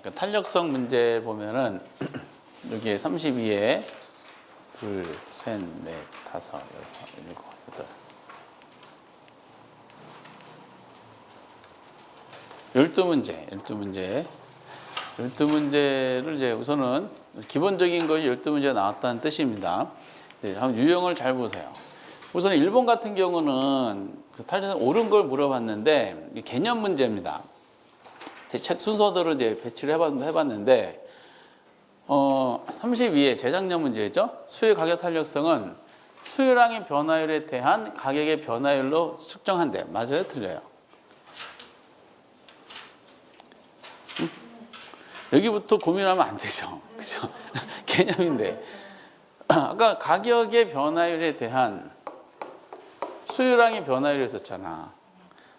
그러니까 탄력성 문제 보면은 여기에 32에 둘, 셋, 넷, 다섯, 여섯, 일곱, 여덟. 12문제, 12문제. 12문제를 이제 우선은 기본적인 것이 12문제가 나왔다는 뜻입니다. 네, 한번 유형을 잘 보세요. 우선 1번 같은 경우는 탈려성 옳은 걸 물어봤는데 개념 문제입니다. 책 순서대로 이제 배치를 해봤는데 32에 재작년 문제죠. 수요 가격 탄력성은 수요량의 변화율에 대한 가격의 변화율로 측정한대. 맞아요? 틀려요? 여기부터 고민하면 안 되죠. 그죠? 개념인데. 아까 가격의 변화율에 대한 수요량의 변화율이었었잖아.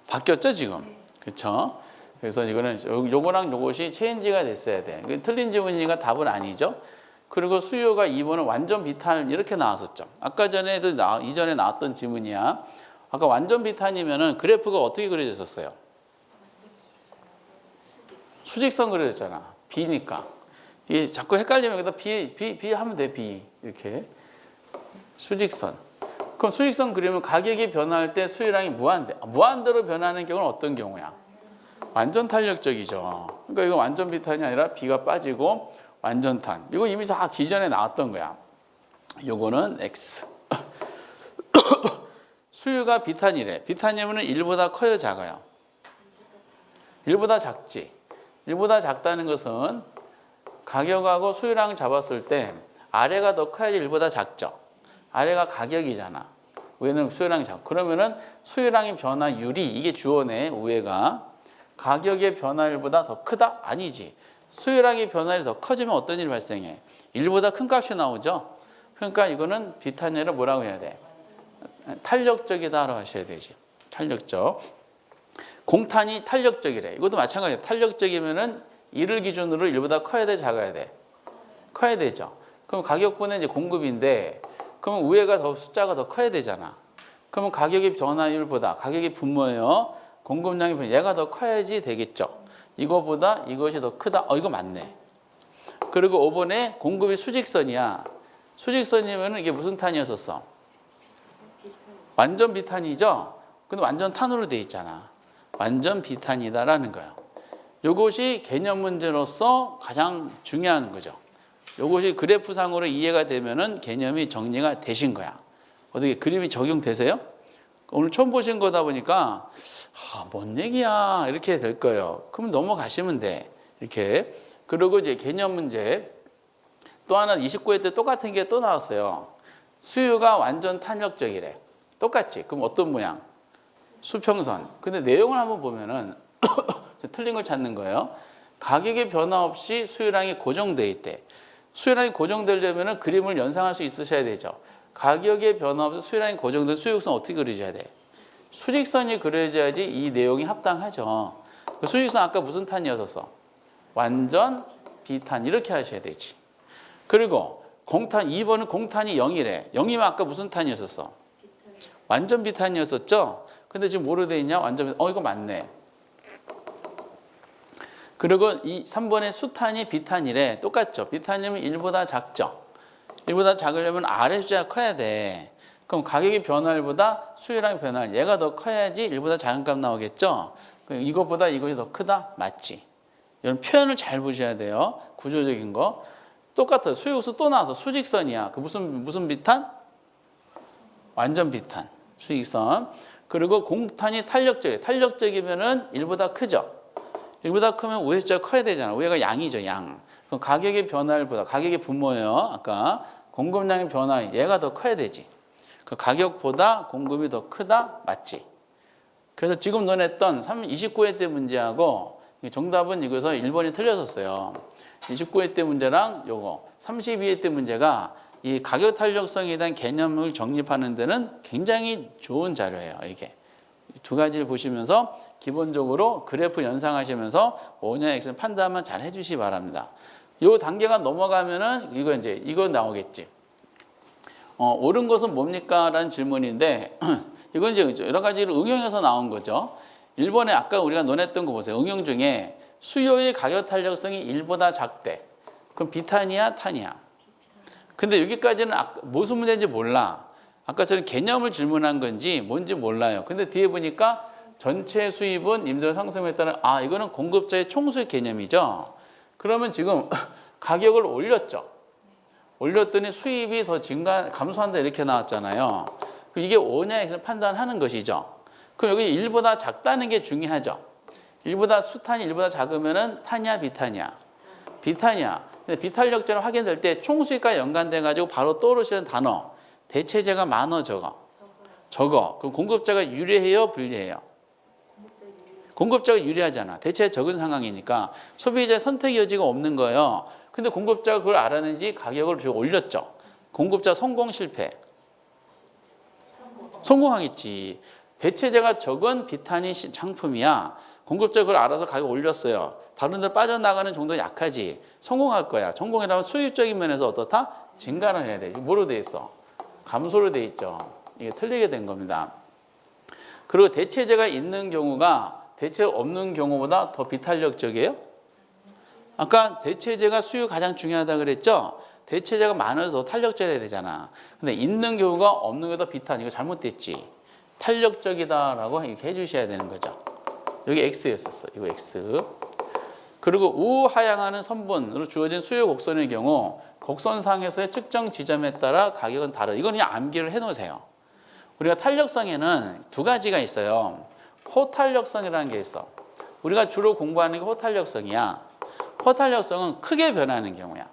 바뀌었죠, 지금? 그렇죠? 그래서 이거는 요거랑 요것이 체인지가 됐어야 돼. 틀린 지문이니까 답은 아니죠. 그리고 수요가 2번은 완전 비탄 이렇게 나왔었죠. 아까 전에도 이전에 나왔던 지문이야. 아까 완전 비탄이면은 그래프가 어떻게 그려졌었어요? 수직선 그려졌잖아. B니까. 이게 자꾸 헷갈리면 여기다 B 하면 돼. B 이렇게 수직선. 그럼 수직선 그리면 가격이 변화할 때 수요량이 무한대로 변하는 경우는 어떤 경우야? 완전 탄력적이죠. 그러니까 이거 완전 비탄이 아니라 B가 빠지고 완전 탄. 이거 이미 다 기존에 나왔던 거야. 요거는 X. 수요가 비탄이래. 비탄이면 1보다 커요, 작아요? 1보다 작지. 1보다 작다는 것은 가격하고 수요량 잡았을 때 아래가 더 커야지 1보다 작죠. 아래가 가격이잖아. 위에는 수요량이 작고. 그러면은 수요량의 변화율이 이게 주어네. 위에가 가격의 변화율보다 더 크다? 아니지. 수요량의 변화율이 더 커지면 어떤 일이 발생해? 1보다 큰 값이 나오죠. 그러니까 이거는 비탄열을 뭐라고 해야 돼? 탄력적이다라고 하셔야 되지. 탄력적. 공탄이 탄력적이래. 이것도 마찬가지야. 탄력적이면은 1을 기준으로 1보다 커야 돼, 작아야 돼? 커야 되죠. 그럼 가격분의 이제 공급인데, 그러면 위에가 더 숫자가 더 커야 되잖아. 그러면 가격의 변화율보다 가격의 분모예요. 공급량이 얘가 더 커야지 되겠죠. 이거보다 이것이 더 크다. 이거 맞네. 그리고 5번에 공급이 수직선이야. 수직선이면 이게 무슨 탄이었었어? 완전 비탄이죠. 근데 완전 탄으로 돼 있잖아. 완전 비탄이다라는 거예요. 이것이 개념 문제로서 가장 중요한 거죠. 이것이 그래프상으로 이해가 되면은 개념이 정리가 되신 거야. 어떻게 그림이 적용되세요? 오늘 처음 보신 거다 보니까 뭔 얘기야 이렇게 될 거예요. 그럼 넘어가시면 돼. 이렇게. 그리고 이제 개념 문제 또 하나 29회 때 똑같은 게 또 나왔어요. 수요가 완전 탄력적이래. 똑같지. 그럼 어떤 모양? 수평선. 근데 내용을 한번 보면은 틀린 걸 찾는 거예요. 가격의 변화 없이 수요량이 고정돼 있대. 수요량이 고정되려면 그림을 연상할 수 있으셔야 되죠. 가격의 변화 없이 수요량이 고정된 수직선 어떻게 그려줘야 돼? 수직선이 그려져야지 이 내용이 합당하죠. 그 수직선 아까 무슨 탄이었었어? 완전 비탄 이렇게 하셔야 되지. 그리고 공탄 2번은 공탄이 0이래. 0이면 아까 무슨 탄이었었어? 완전 비탄이었었죠. 근데 지금 뭐로 돼 있냐? 완전 비탄. 이거 맞네. 그리고 이 3번의 수탄이 비탄이래. 똑같죠. 비탄이면 1보다 작죠. 1보다 작으려면 아래 숫자가 커야 돼. 그럼 가격의 변화율보다 수요량의 변화율 얘가 더 커야지 1보다 작은 값 나오겠죠. 이것보다 이것이 더 크다? 맞지. 이런 표현을 잘 보셔야 돼요. 구조적인 거. 똑같아요. 수요수 또 나와서 수직선이야. 그 무슨 비탄? 완전 비탄. 수직선. 그리고 공탄이 탄력적이에요. 탄력적이면은 1보다 크죠. 1보다 크면 위에 숫자가 커야 되잖아. 위에가 양이죠, 양. 그럼 가격의 변화율보다 가격의 분모예요. 아까 공급량의 변화 얘가 더 커야 되지. 그 가격보다 공급이 더 크다? 맞지. 그래서 지금 논했던 29회 때 문제하고 정답은 이거서 1번이 틀렸었어요. 29회 때 문제랑 요거 32회 때 문제가 이 가격 탄력성에 대한 개념을 정립하는 데는 굉장히 좋은 자료예요. 이렇게 두 가지를 보시면서 기본적으로 그래프 연상하시면서 O냐 X는 판단만 잘 해주시기 바랍니다. 요 단계가 넘어가면은 이거 나오겠지. 옳은 것은 뭡니까? 라는 질문인데 이건 이제 여러 가지를 응용해서 나온 거죠. 1번에 아까 우리가 논했던 거 보세요. 응용 중에 수요의 가격 탄력성이 1보다 작대. 그럼 비탄이야, 탄이야? 근데 여기까지는 무슨 문제인지 몰라. 아까처럼 개념을 질문한 건지 뭔지 몰라요. 근데 뒤에 보니까 전체 수입은 임대료 상승에 따라 이거는 공급자의 총수익 개념이죠. 그러면 지금 가격을 올렸죠. 올렸더니 수입이 더 감소한다 이렇게 나왔잖아요. 그럼 이게 오냐에서 판단하는 것이죠. 그럼 여기 1보다 작다는 게 중요하죠. 1보다 수탄이 1보다 작으면은 탄이야, 비탄이야? 비탄이야. 근데 비탄력제로 확인될 때 총수익과 연관돼 가지고 바로 떠오르시는 단어. 대체재가 많어, 적어? 적어. 그럼 공급자가 유리해요, 불리해요? 공급자가 유리하잖아. 대체 적은 상황이니까 소비자의 선택 여지가 없는 거예요. 근데 공급자가 그걸 알았는지 가격을 좀 올렸죠. 공급자 성공, 실패? 성공하겠지. 대체재가 적은 비탄이 상품이야. 공급자가 그걸 알아서 가격 올렸어요. 다른 데 빠져나가는 정도 약하지. 성공할 거야. 성공이라면 수입적인 면에서 어떻다? 증가를 해야 돼. 뭐로 돼 있어? 감소로 돼 있죠. 이게 틀리게 된 겁니다. 그리고 대체재가 있는 경우가 대체 없는 경우보다 더 비탄력적이에요? 아까 대체재가 수요 가장 중요하다 그랬죠? 대체재가 많아서 더 탄력적이어야 되잖아. 근데 있는 경우가 없는 게 더 비탄. 이거 잘못됐지. 탄력적이다라고 이렇게 해주셔야 되는 거죠. 여기 X였었어. 이거 X. 그리고 우하향하는 선분으로 주어진 수요 곡선의 경우 곡선상에서의 측정 지점에 따라 가격은 다르다. 이건 그냥 암기를 해놓으세요. 우리가 탄력성에는 두 가지가 있어요. 호탄력성이라는 게 있어. 우리가 주로 공부하는 게 호탄력성이야. 호탄력성은 크게 변하는 경우야.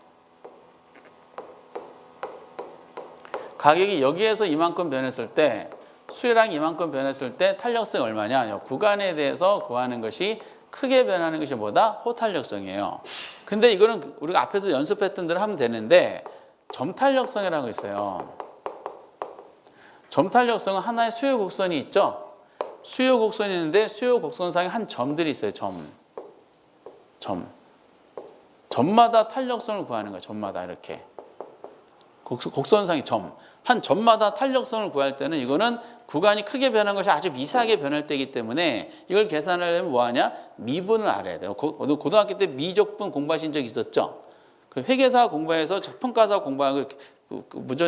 가격이 여기에서 이만큼 변했을 때 수요랑 이만큼 변했을 때 탄력성이 얼마냐? 구간에 대해서 구하는 것이 크게 변하는 것이 뭐다? 호탄력성이에요. 근데 이거는 우리가 앞에서 연습했던 대로 하면 되는데 점탄력성이라는 거 있어요. 점탄력성은 하나의 수요 곡선이 있죠. 수요 곡선이 있는데 수요 곡선상에 한 점들이 있어요. 점마다 탄력성을 구하는 거예요. 점마다 이렇게. 곡선상의 점. 한 점마다 탄력성을 구할 때는 이거는 구간이 크게 변한 것이 아주 미세하게 변할 때이기 때문에 이걸 계산하려면 뭐하냐? 미분을 알아야 돼요. 고등학교 때 미적분 공부하신 적 있었죠? 그 회계사 공부해서 평가사 공부하고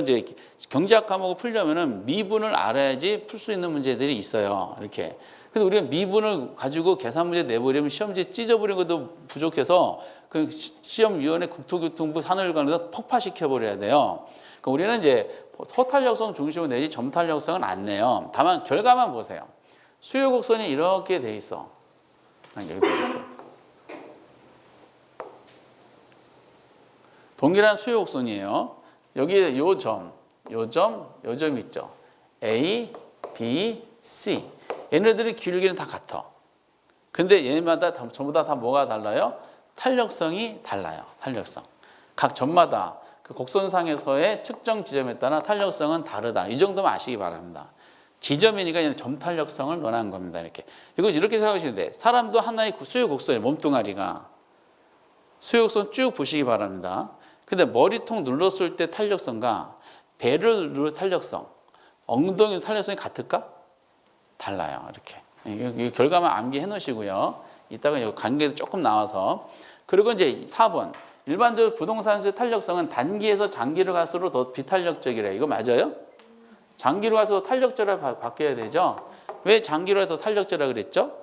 이제 경제학 과목을 풀려면은 미분을 알아야지 풀 수 있는 문제들이 있어요. 이렇게. 근데 우리가 미분을 가지고 계산 문제 내버리면 시험지에 찢어버린 것도 부족해서 그 시험위원회 국토교통부 산업관에서 폭파시켜 버려야 돼요. 그러니까 우리는 이제 호탄력성 중심으로 내지 점탄력성은 안 내요. 다만 결과만 보세요. 수요 곡선이 이렇게 돼 있어. 여기도 이렇게. 동일한 수요 곡선이에요. 여기에 요 점 있죠. A, B, C. 얘네들의 기울기는 다 같아. 근데 얘네마다 전부 다 뭐가 달라요? 탄력성이 달라요. 탄력성. 각 점마다 그 곡선상에서의 측정 지점에 따라 탄력성은 다르다. 이 정도만 아시기 바랍니다. 지점이니까 그냥 점탄력성을 논한 겁니다. 이거 이렇게 생각하시면 돼. 사람도 하나의 수요 곡선이에요. 몸뚱아리가. 수요 곡선 쭉 보시기 바랍니다. 근데 머리통 눌렀을 때 탄력성과 배를 누를 탄력성, 엉덩이 탄력성이 같을까? 달라요. 이렇게. 이 결과만 암기해 놓으시고요. 이따가 이 관계도 조금 나와서. 그리고 이제 4번. 일반적으로 부동산의 탄력성은 단기에서 장기로 갈수록 더 비탄력적이래. 이거 맞아요? 장기로 가서 탄력적으로 바뀌어야 되죠. 왜 장기로 해서 탄력적이라고 그랬죠?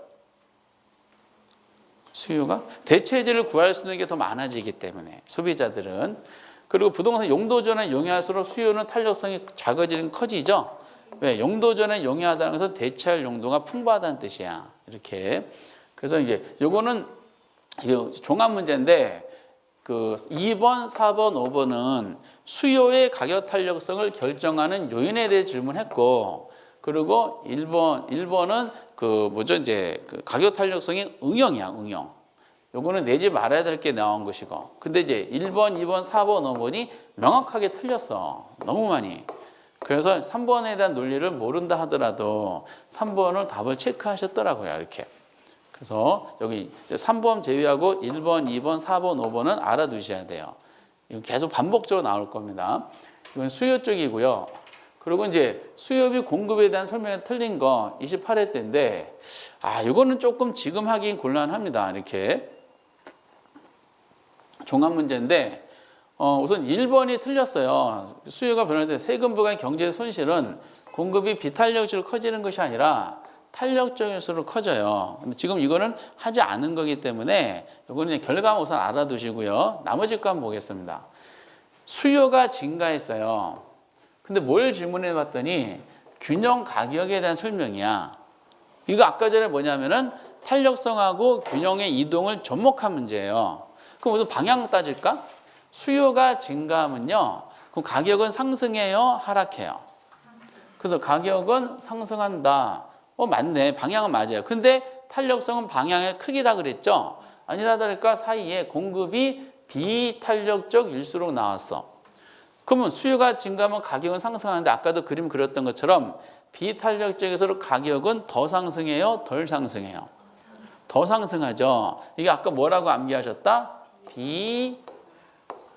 수요가 대체재를 구할 수 있는 게 더 많아지기 때문에 소비자들은. 그리고 부동산 용도전에 용이할수록 수요는 탄력성이 작아지는 커지죠. 왜? 용도전에 용이하다는 것은 대체할 용도가 풍부하다는 뜻이야. 이렇게. 그래서 이제 요거는 종합 문제인데 그 2번, 4번, 5번은 수요의 가격 탄력성을 결정하는 요인에 대해 질문했고, 그리고 1번은 그 가격 탄력성의 응용이야, 응용. 요거는 내지 말아야 될 게 나온 것이고. 근데 이제 1번, 2번, 4번, 5번이 명확하게 틀렸어. 너무 많이. 그래서 3번에 대한 논리를 모른다 하더라도 3번을 답을 체크하셨더라고요. 이렇게. 그래서 여기 3번 제외하고 1번, 2번, 4번, 5번은 알아두셔야 돼요. 이거 계속 반복적으로 나올 겁니다. 이건 수요 쪽이고요. 그리고 이제 수요비 공급에 대한 설명이 틀린 거 28회 때인데, 이거는 조금 지금 하긴 곤란합니다. 이렇게. 종합 문제인데 우선 1번이 틀렸어요. 수요가 변할 때 세금 부과의 경제 손실은 공급이 비탄력적으로 커지는 것이 아니라 탄력적일수록 커져요. 근데 지금 이거는 하지 않은 거기 때문에 이거는 결과만 우선 알아두시고요. 나머지 거 한번 보겠습니다. 수요가 증가했어요. 근데 뭘 질문해 봤더니 균형 가격에 대한 설명이야. 이거 아까 전에 뭐냐면은 탄력성하고 균형의 이동을 접목한 문제예요. 그럼 무슨 방향 따질까? 수요가 증가하면요. 그럼 가격은 상승해요? 하락해요? 그래서 가격은 상승한다. 맞네. 방향은 맞아요. 근데 탄력성은 방향의 크기라 그랬죠? 아니라 다를까 사이에 공급이 비탄력적일수록 나왔어. 그러면 수요가 증가하면 가격은 상승하는데 아까도 그림 그렸던 것처럼 비탄력적일수록 가격은 더 상승해요? 덜 상승해요? 더 상승하죠. 이게 아까 뭐라고 암기하셨다?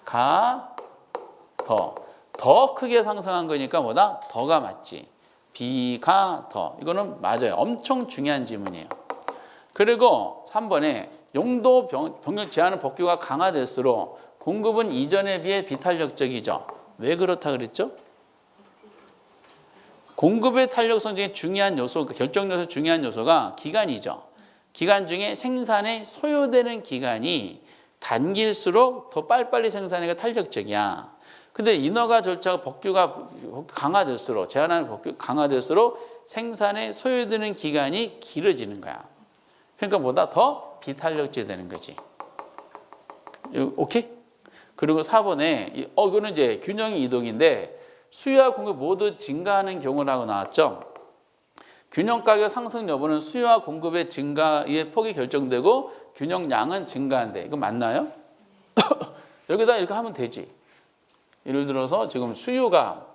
비가 더 크게 상승한 거니까 뭐다? 더가 맞지. 비가 더. 이거는 맞아요. 엄청 중요한 질문이에요. 그리고 3번에 용도 병력 제한의 법규가 강화될수록 공급은 이전에 비해 비탄력적이죠. 왜 그렇다 그랬죠? 공급의 탄력성 중에 중요한 요소, 결정 요소 중요한 요소가 기간이죠. 기간 중에 생산에 소요되는 기간이 단길수록 더 빨리빨리 생산하기가 탄력적이야. 근데 인허가 절차가 법규가 강화될수록 제한하는 법규가 강화될수록 생산에 소요되는 기간이 길어지는 거야. 그러니까 보다 더 비탄력적이 되는 거지. 오케이? 그리고 4번에 이거는 이제 균형의 이동인데 수요와 공급 모두 증가하는 경우라고 나왔죠. 균형 가격 상승 여부는 수요와 공급의 증가의 폭이 결정되고 균형량은 증가한대. 이거 맞나요? 여기다 이렇게 하면 되지. 예를 들어서 지금 수요가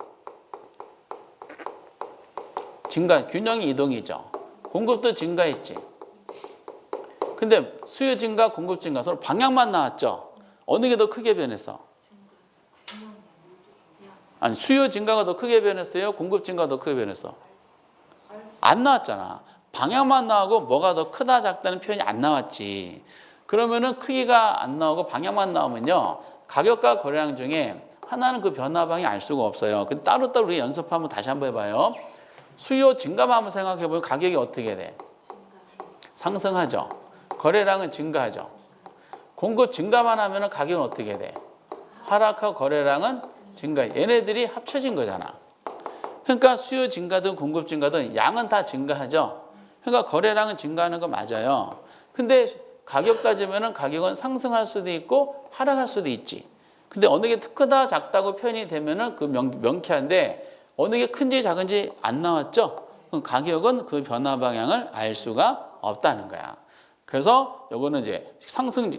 증가, 균형이 이동이죠. 공급도 증가했지. 근데 수요 증가, 공급 증가 서로 방향만 나왔죠. 어느 게 더 크게 변했어? 아니 수요 증가가 더 크게 변했어요? 공급 증가가 더 크게 변했어? 안 나왔잖아. 방향만 나오고 뭐가 더 크다 작다는 표현이 안 나왔지. 그러면은 크기가 안 나오고 방향만 나오면요. 가격과 거래량 중에 하나는 그 변화 방향이 알 수가 없어요. 근데 따로따로 우리 연습하면 다시 한번 해봐요. 수요 증가만 한번 생각해보면 가격이 어떻게 돼? 상승하죠. 거래량은 증가하죠. 공급 증가만 하면 가격은 어떻게 돼? 하락하고 거래량은 증가. 얘네들이 합쳐진 거잖아. 그러니까 수요 증가든 공급 증가든 양은 다 증가하죠. 그러니까 거래량은 증가하는 거 맞아요. 근데 가격 따지면 가격은 상승할 수도 있고 하락할 수도 있지. 근데 어느 게 크다 작다고 표현이 되면은 그 명쾌한데 어느 게 큰지 작은지 안 나왔죠. 그럼 가격은 그 변화 방향을 알 수가 없다는 거야. 그래서 요거는 이제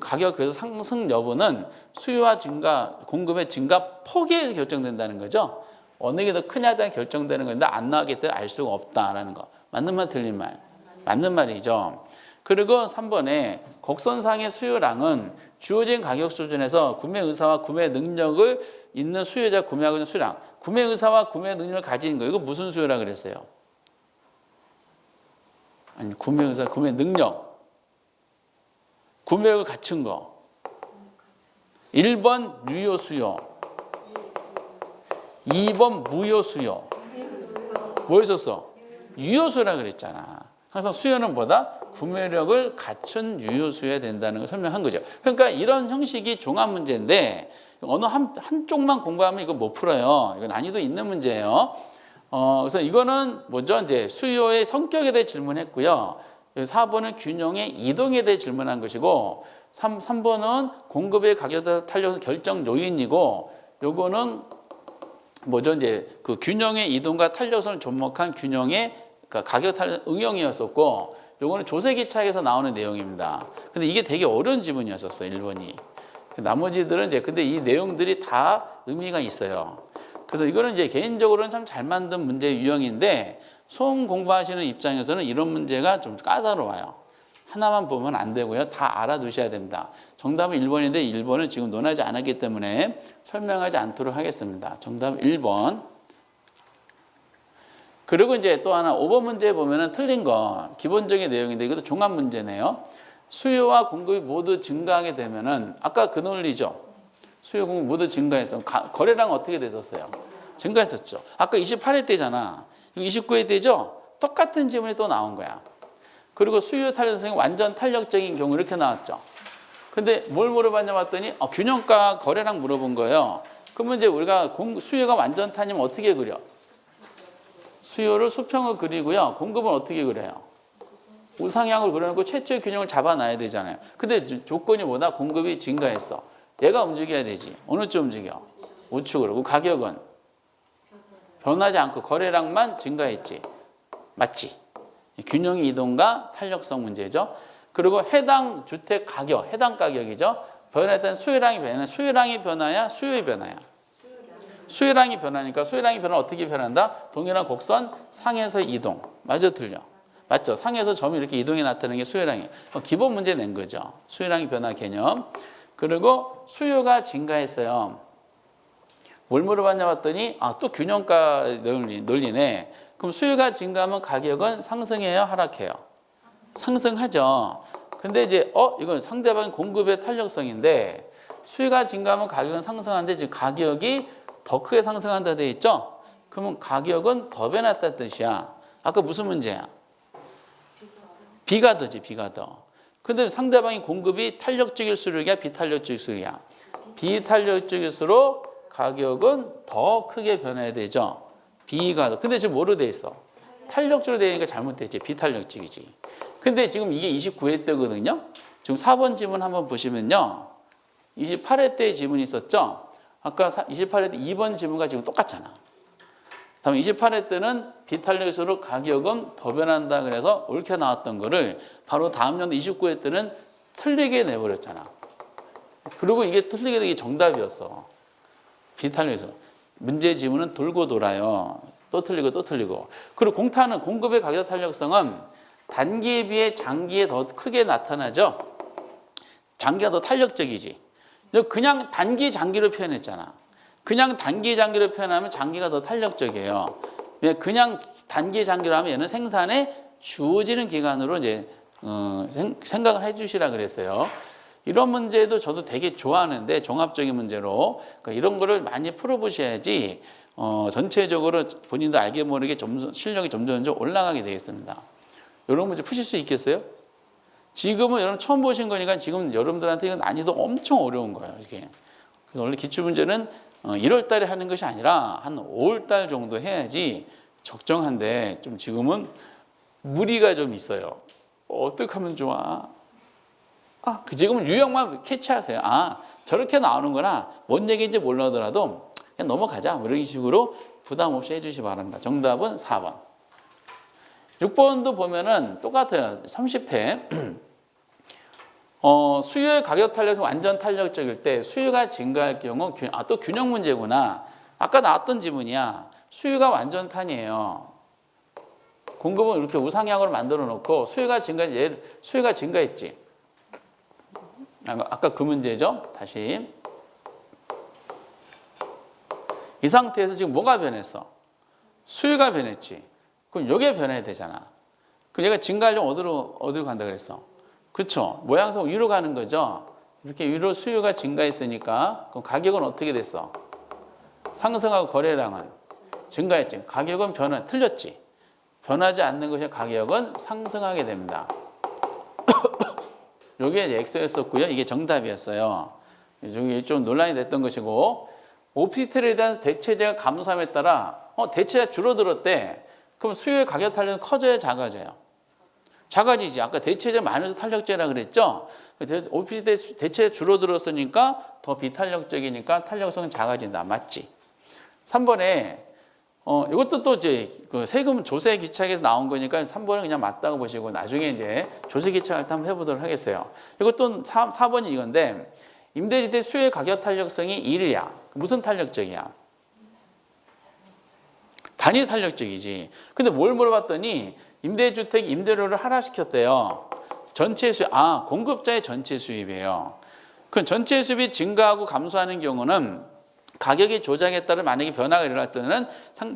가격 그래서 상승 여부는 수요와 증가, 공급의 증가 폭에 의해서 결정된다는 거죠. 어느 게 더 크냐에 따라 결정되는 건데 안 나왔기 때문에 알 수가 없다라는 거. 맞는 말 틀린 말? 맞는 말이죠. 그리고 3번에 곡선상의 수요량은 주어진 가격 수준에서 구매 의사와 구매 능력을 있는 수요자 구매하고 있는 수요량. 구매 의사와 구매 능력을 가진 거. 이거 무슨 수요라 그랬어요? 아니 구매 의사, 구매 능력. 구매력을 갖춘 거. 1번 유효 수요. 2번 무효 수요. 뭐 있었어? 유효 수요라 그랬잖아. 항상 수요는 뭐다? 구매력을 갖춘 유효 수요야 된다는 걸 설명한 거죠. 그러니까 이런 형식이 종합 문제인데 어느 한쪽만 공부하면 이거 못 풀어요. 이거 난이도 있는 문제예요. 그래서 이거는 뭐죠? 이제 수요의 성격에 대해 질문했고요. 4번은 균형의 이동에 대해 질문한 것이고 3번은 공급의 가격 탄력 결정 요인이고 요거는 뭐죠? 이제 그 균형의 이동과 탄력성을 접목한 균형의 그러니까 가격 탄력 응용이었었고 요거는 조세기차에서 나오는 내용입니다. 근데 이게 되게 어려운 지문이었었어요. 1번이. 나머지들은 이제 근데 이 내용들이 다 의미가 있어요. 그래서 이거는 이제 개인적으로는 참 잘 만든 문제 유형인데 수험 공부하시는 입장에서는 이런 문제가 좀 까다로워요. 하나만 보면 안 되고요. 다 알아두셔야 됩니다. 정답은 1번인데 1번을 지금 논하지 않았기 때문에 설명하지 않도록 하겠습니다. 정답 1번. 그리고 이제 또 하나 5번 문제 보면은 틀린 거 기본적인 내용인데 이것도 종합 문제네요. 수요와 공급이 모두 증가하게 되면은 아까 그 논리죠. 수요 공급 모두 증가해서 거래량 어떻게 됐었어요? 증가했었죠. 아까 28회 때잖아. 이거 29회 때죠? 똑같은 질문이 또 나온 거야. 그리고 수요 탄력성이 완전 탄력적인 경우 이렇게 나왔죠. 근데 뭘 물어봤냐 봤더니 균형가 거래량 물어본 거예요. 그러면 이제 우리가 수요가 완전 탄이면 어떻게 그려? 수요를 수평을 그리고요. 공급은 어떻게 그려요? 우상향으로 그려놓고 최초의 균형을 잡아놔야 되잖아요. 근데 조건이 뭐다? 공급이 증가했어. 얘가 움직여야 되지. 어느 쪽 움직여? 우측으로. 그 가격은 변하지 않고 거래량만 증가했지. 맞지? 균형 이동과 탄력성 문제죠. 그리고 해당 주택 가격, 해당 가격이죠. 변화했던 수요량이 변해. 수요량이 변화야? 수요의 변화야? 수요량이 변하니까 수요량이 변화 어떻게 변한다? 동일한 곡선 상에서 이동. 맞아, 틀려? 맞죠? 상에서 점이 이렇게 이동이 나타나는 게 수요량이에요. 기본 문제 낸 거죠. 수요량이 변화 개념. 그리고 수요가 증가했어요. 뭘 물어봤냐 봤더니 또 균형가 논리네. 그럼 수요가 증가하면 가격은 상승해요? 하락해요? 상승하죠. 근데 이제 이건 상대방의 공급의 탄력성인데 수요가 증가하면 가격은 상승하는데 지금 가격이 더 크게 상승한다 돼 있죠? 그러면 가격은 더 변했다는 뜻이야. 아까 무슨 문제야? B가 더지, B가 더. 근데 상대방이 공급이 탄력적일수록이야, 비탄력적일수록이야? 비탄력적일수록 가격은 더 크게 변해야 되죠. B가 더. 근데 지금 뭐로 돼 있어? 탄력적으로 되니까 잘못됐지. 비탄력적이지. 근데 지금 이게 29회 때거든요. 지금 4번 지문 한번 보시면요. 28회 때 지문이 있었죠. 아까 28회 때 2번 지문과 지금 똑같잖아. 다음 28회 때는 비탄력일수록 가격은 더 변한다 그래서 옳게 나왔던 거를 바로 다음 연도 29회 때는 틀리게 내버렸잖아. 그리고 이게 틀리게 되기 정답이었어. 비탄력에서. 문제 지문은 돌고 돌아요. 또 틀리고 또 틀리고. 그리고 공탄은 공급의 가격 탄력성은 단기에 비해 장기에 더 크게 나타나죠. 장기가 더 탄력적이지. 그냥 단기 장기로 표현했잖아. 그냥 단기 장기로 표현하면 장기가 더 탄력적이에요. 그냥 단기 장기로 하면 얘는 생산에 주어지는 기간으로 이제 생각을 해주시라 그랬어요. 이런 문제도 저도 되게 좋아하는데 종합적인 문제로 그러니까 이런 거를 많이 풀어보셔야지 전체적으로 본인도 알게 모르게 실력이 점점 올라가게 되겠습니다. 이런 문제 푸실 수 있겠어요? 지금은 여러분 처음 보신 거니까 지금 여러분들한테 이건 난이도 엄청 어려운 거예요. 이게. 그래서 원래 기출문제는 1월 달에 하는 것이 아니라 한 5월 달 정도 해야지 적정한데 좀 지금은 무리가 좀 있어요. 어떻게 하면 좋아? 지금은 유형만 캐치하세요. 저렇게 나오는구나. 뭔 얘기인지 몰라더라도 그냥 넘어가자. 이런 식으로 부담 없이 해주시기 바랍니다. 정답은 4번. 6번도 보면은 똑같아요. 30회. 수요의 가격 탄력성 완전 탄력적일 때 수요가 증가할 경우 또 균형 문제구나. 아까 나왔던 지문이야. 수요가 완전 탄이에요. 공급은 이렇게 우상향으로 만들어 놓고 수요가 증가했지. 아까 그 문제죠. 다시. 이 상태에서 지금 뭐가 변했어? 수요가 변했지. 그럼 이게 변해야 되잖아. 그럼 얘가 증가하려면 어디로 간다 그랬어? 그렇죠. 모양성 위로 가는 거죠. 이렇게 위로 수요가 증가했으니까 그럼 가격은 어떻게 됐어? 상승하고 거래량은 증가했지. 가격은 틀렸지. 변하지 않는 것이 가격은 상승하게 됩니다. 이게 X였었고요. 이게 정답이었어요. 이게 좀 논란이 됐던 것이고 오피스텔에 대한 대체재가 감소함에 따라 대체가 줄어들었대. 그럼 수요의 가격 탄력은 커져야 작아져요? 작아지지. 아까 대체재 많아서 탄력재라 그랬죠? 오피스텔 대체가 줄어들었으니까 더 비탄력적이니까 탄력성은 작아진다. 맞지? 3번에 이것도 또 이제 그 세금 조세 기차에서 나온 거니까 3번은 그냥 맞다고 보시고 나중에 이제 조세 기차를 한번 해보도록 하겠어요. 이것도 4번이 이건데 임대주택 수요의 가격 탄력성이 1이야. 무슨 탄력적이야? 단위 탄력적이지. 근데 뭘 물어봤더니 임대주택 임대료를 하락시켰대요. 전체 수입, 공급자의 전체 수입이에요. 그럼 전체 수입이 증가하고 감소하는 경우는 가격의 조작에 따라 만약에 변화가 일어날 때는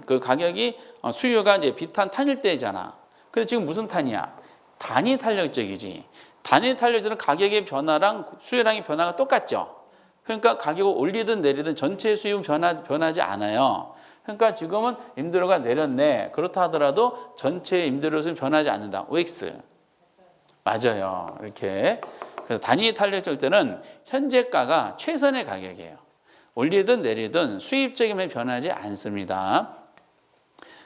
그 가격이 수요가 이제 비탄 탄일 때잖아. 근데 지금 무슨 탄이야? 단위 탄력적이지. 단위 탄력제는 가격의 변화랑 수요량의 변화가 똑같죠. 그러니까 가격을 올리든 내리든 전체 수입은 변하지 않아요. 그러니까 지금은 임대료가 내렸네. 그렇다 하더라도 전체 임대료는 변하지 않는다. OX. 맞아요. 이렇게. 그래서 단위 탄력적 때는 현재가가 최선의 가격이에요. 올리든 내리든 수입적이면 변하지 않습니다.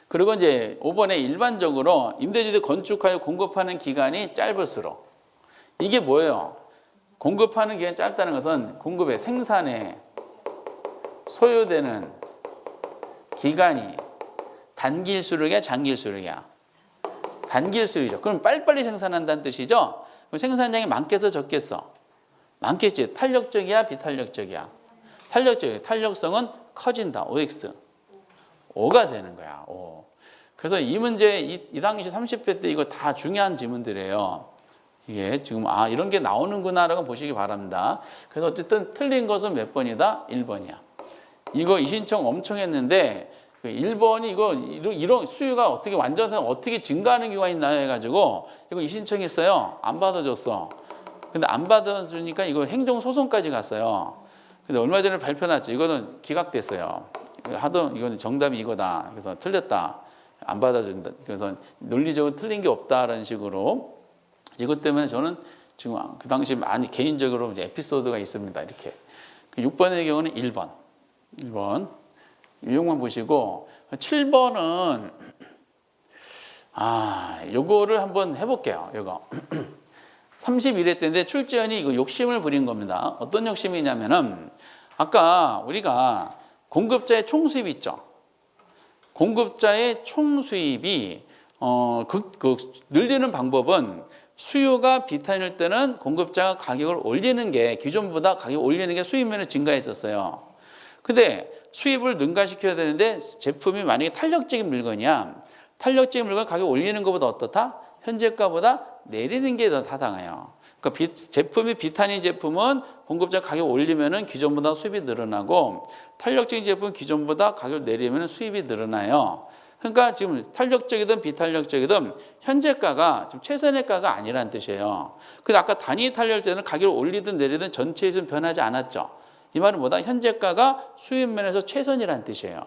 그리고 이제 5번에 일반적으로 임대주택 건축하여 공급하는 기간이 짧을수록 이게 뭐예요? 공급하는 기간이 짧다는 것은 공급의 생산에 소요되는 기간이 단기일수록이야, 장기일수록이야? 단기일수록이죠. 그럼 빨리빨리 생산한다는 뜻이죠? 그럼 생산량이 많겠어, 적겠어? 많겠지. 탄력적이야, 비탄력적이야? 탄력적이야. 탄력성은 커진다. OX. 5가 되는 거야. 5. 그래서 이 문제, 이 당시 30회 때 이거 다 중요한 지문들이에요. 이게 지금 이런 게 나오는구나라고 보시기 바랍니다. 그래서 어쨌든 틀린 것은 몇 번이다? 1번이야. 이거 이신청 엄청 했는데 1번이 이런 수요가 어떻게 증가하는 경우가 있나 해가지고 이거 이신청했어요. 안 받아줬어. 근데 안 받아주니까 이거 행정소송까지 갔어요. 근데 얼마 전에 발표 났죠. 이거는 기각됐어요. 이거는 정답이 이거다. 그래서 틀렸다. 안 받아준다. 그래서 논리적으로 틀린 게 없다라는 식으로. 이것 때문에 저는 지금 그 당시 많이 개인적으로 이제 에피소드가 있습니다. 이렇게. 6번의 경우는 1번. 유형만 보시고 7번은 요거를 한번 해볼게요. 요거 31회 때인데 출제원이 이거 욕심을 부린 겁니다. 어떤 욕심이냐면은 아까 우리가 공급자의 총수입 있죠. 공급자의 총수입이 늘리는 방법은 수요가 비탄일 때는 공급자가 가격을 올리는 게 기존보다 가격을 올리는 게 수입면에 증가했었어요. 근데 수입을 능가시켜야 되는데 제품이 만약에 탄력적인 물건이야. 탄력적인 물건 가격 올리는 것보다 어떻다? 현재가보다 내리는 게 더 타당해요. 그러니까 제품이 비탄인 제품은 공급자 가격 올리면은 기존보다 수입이 늘어나고 탄력적인 제품은 기존보다 가격을 내리면 수입이 늘어나요. 그러니까 지금 탄력적이든 비탄력적이든 현재가가 지금 최선의 가가 아니란 뜻이에요. 근데 아까 단위 탄력제는 가격을 올리든 내리든 전체에서는 변하지 않았죠. 이 말은 뭐다? 현재가가 수입면에서 최선이라는 뜻이에요.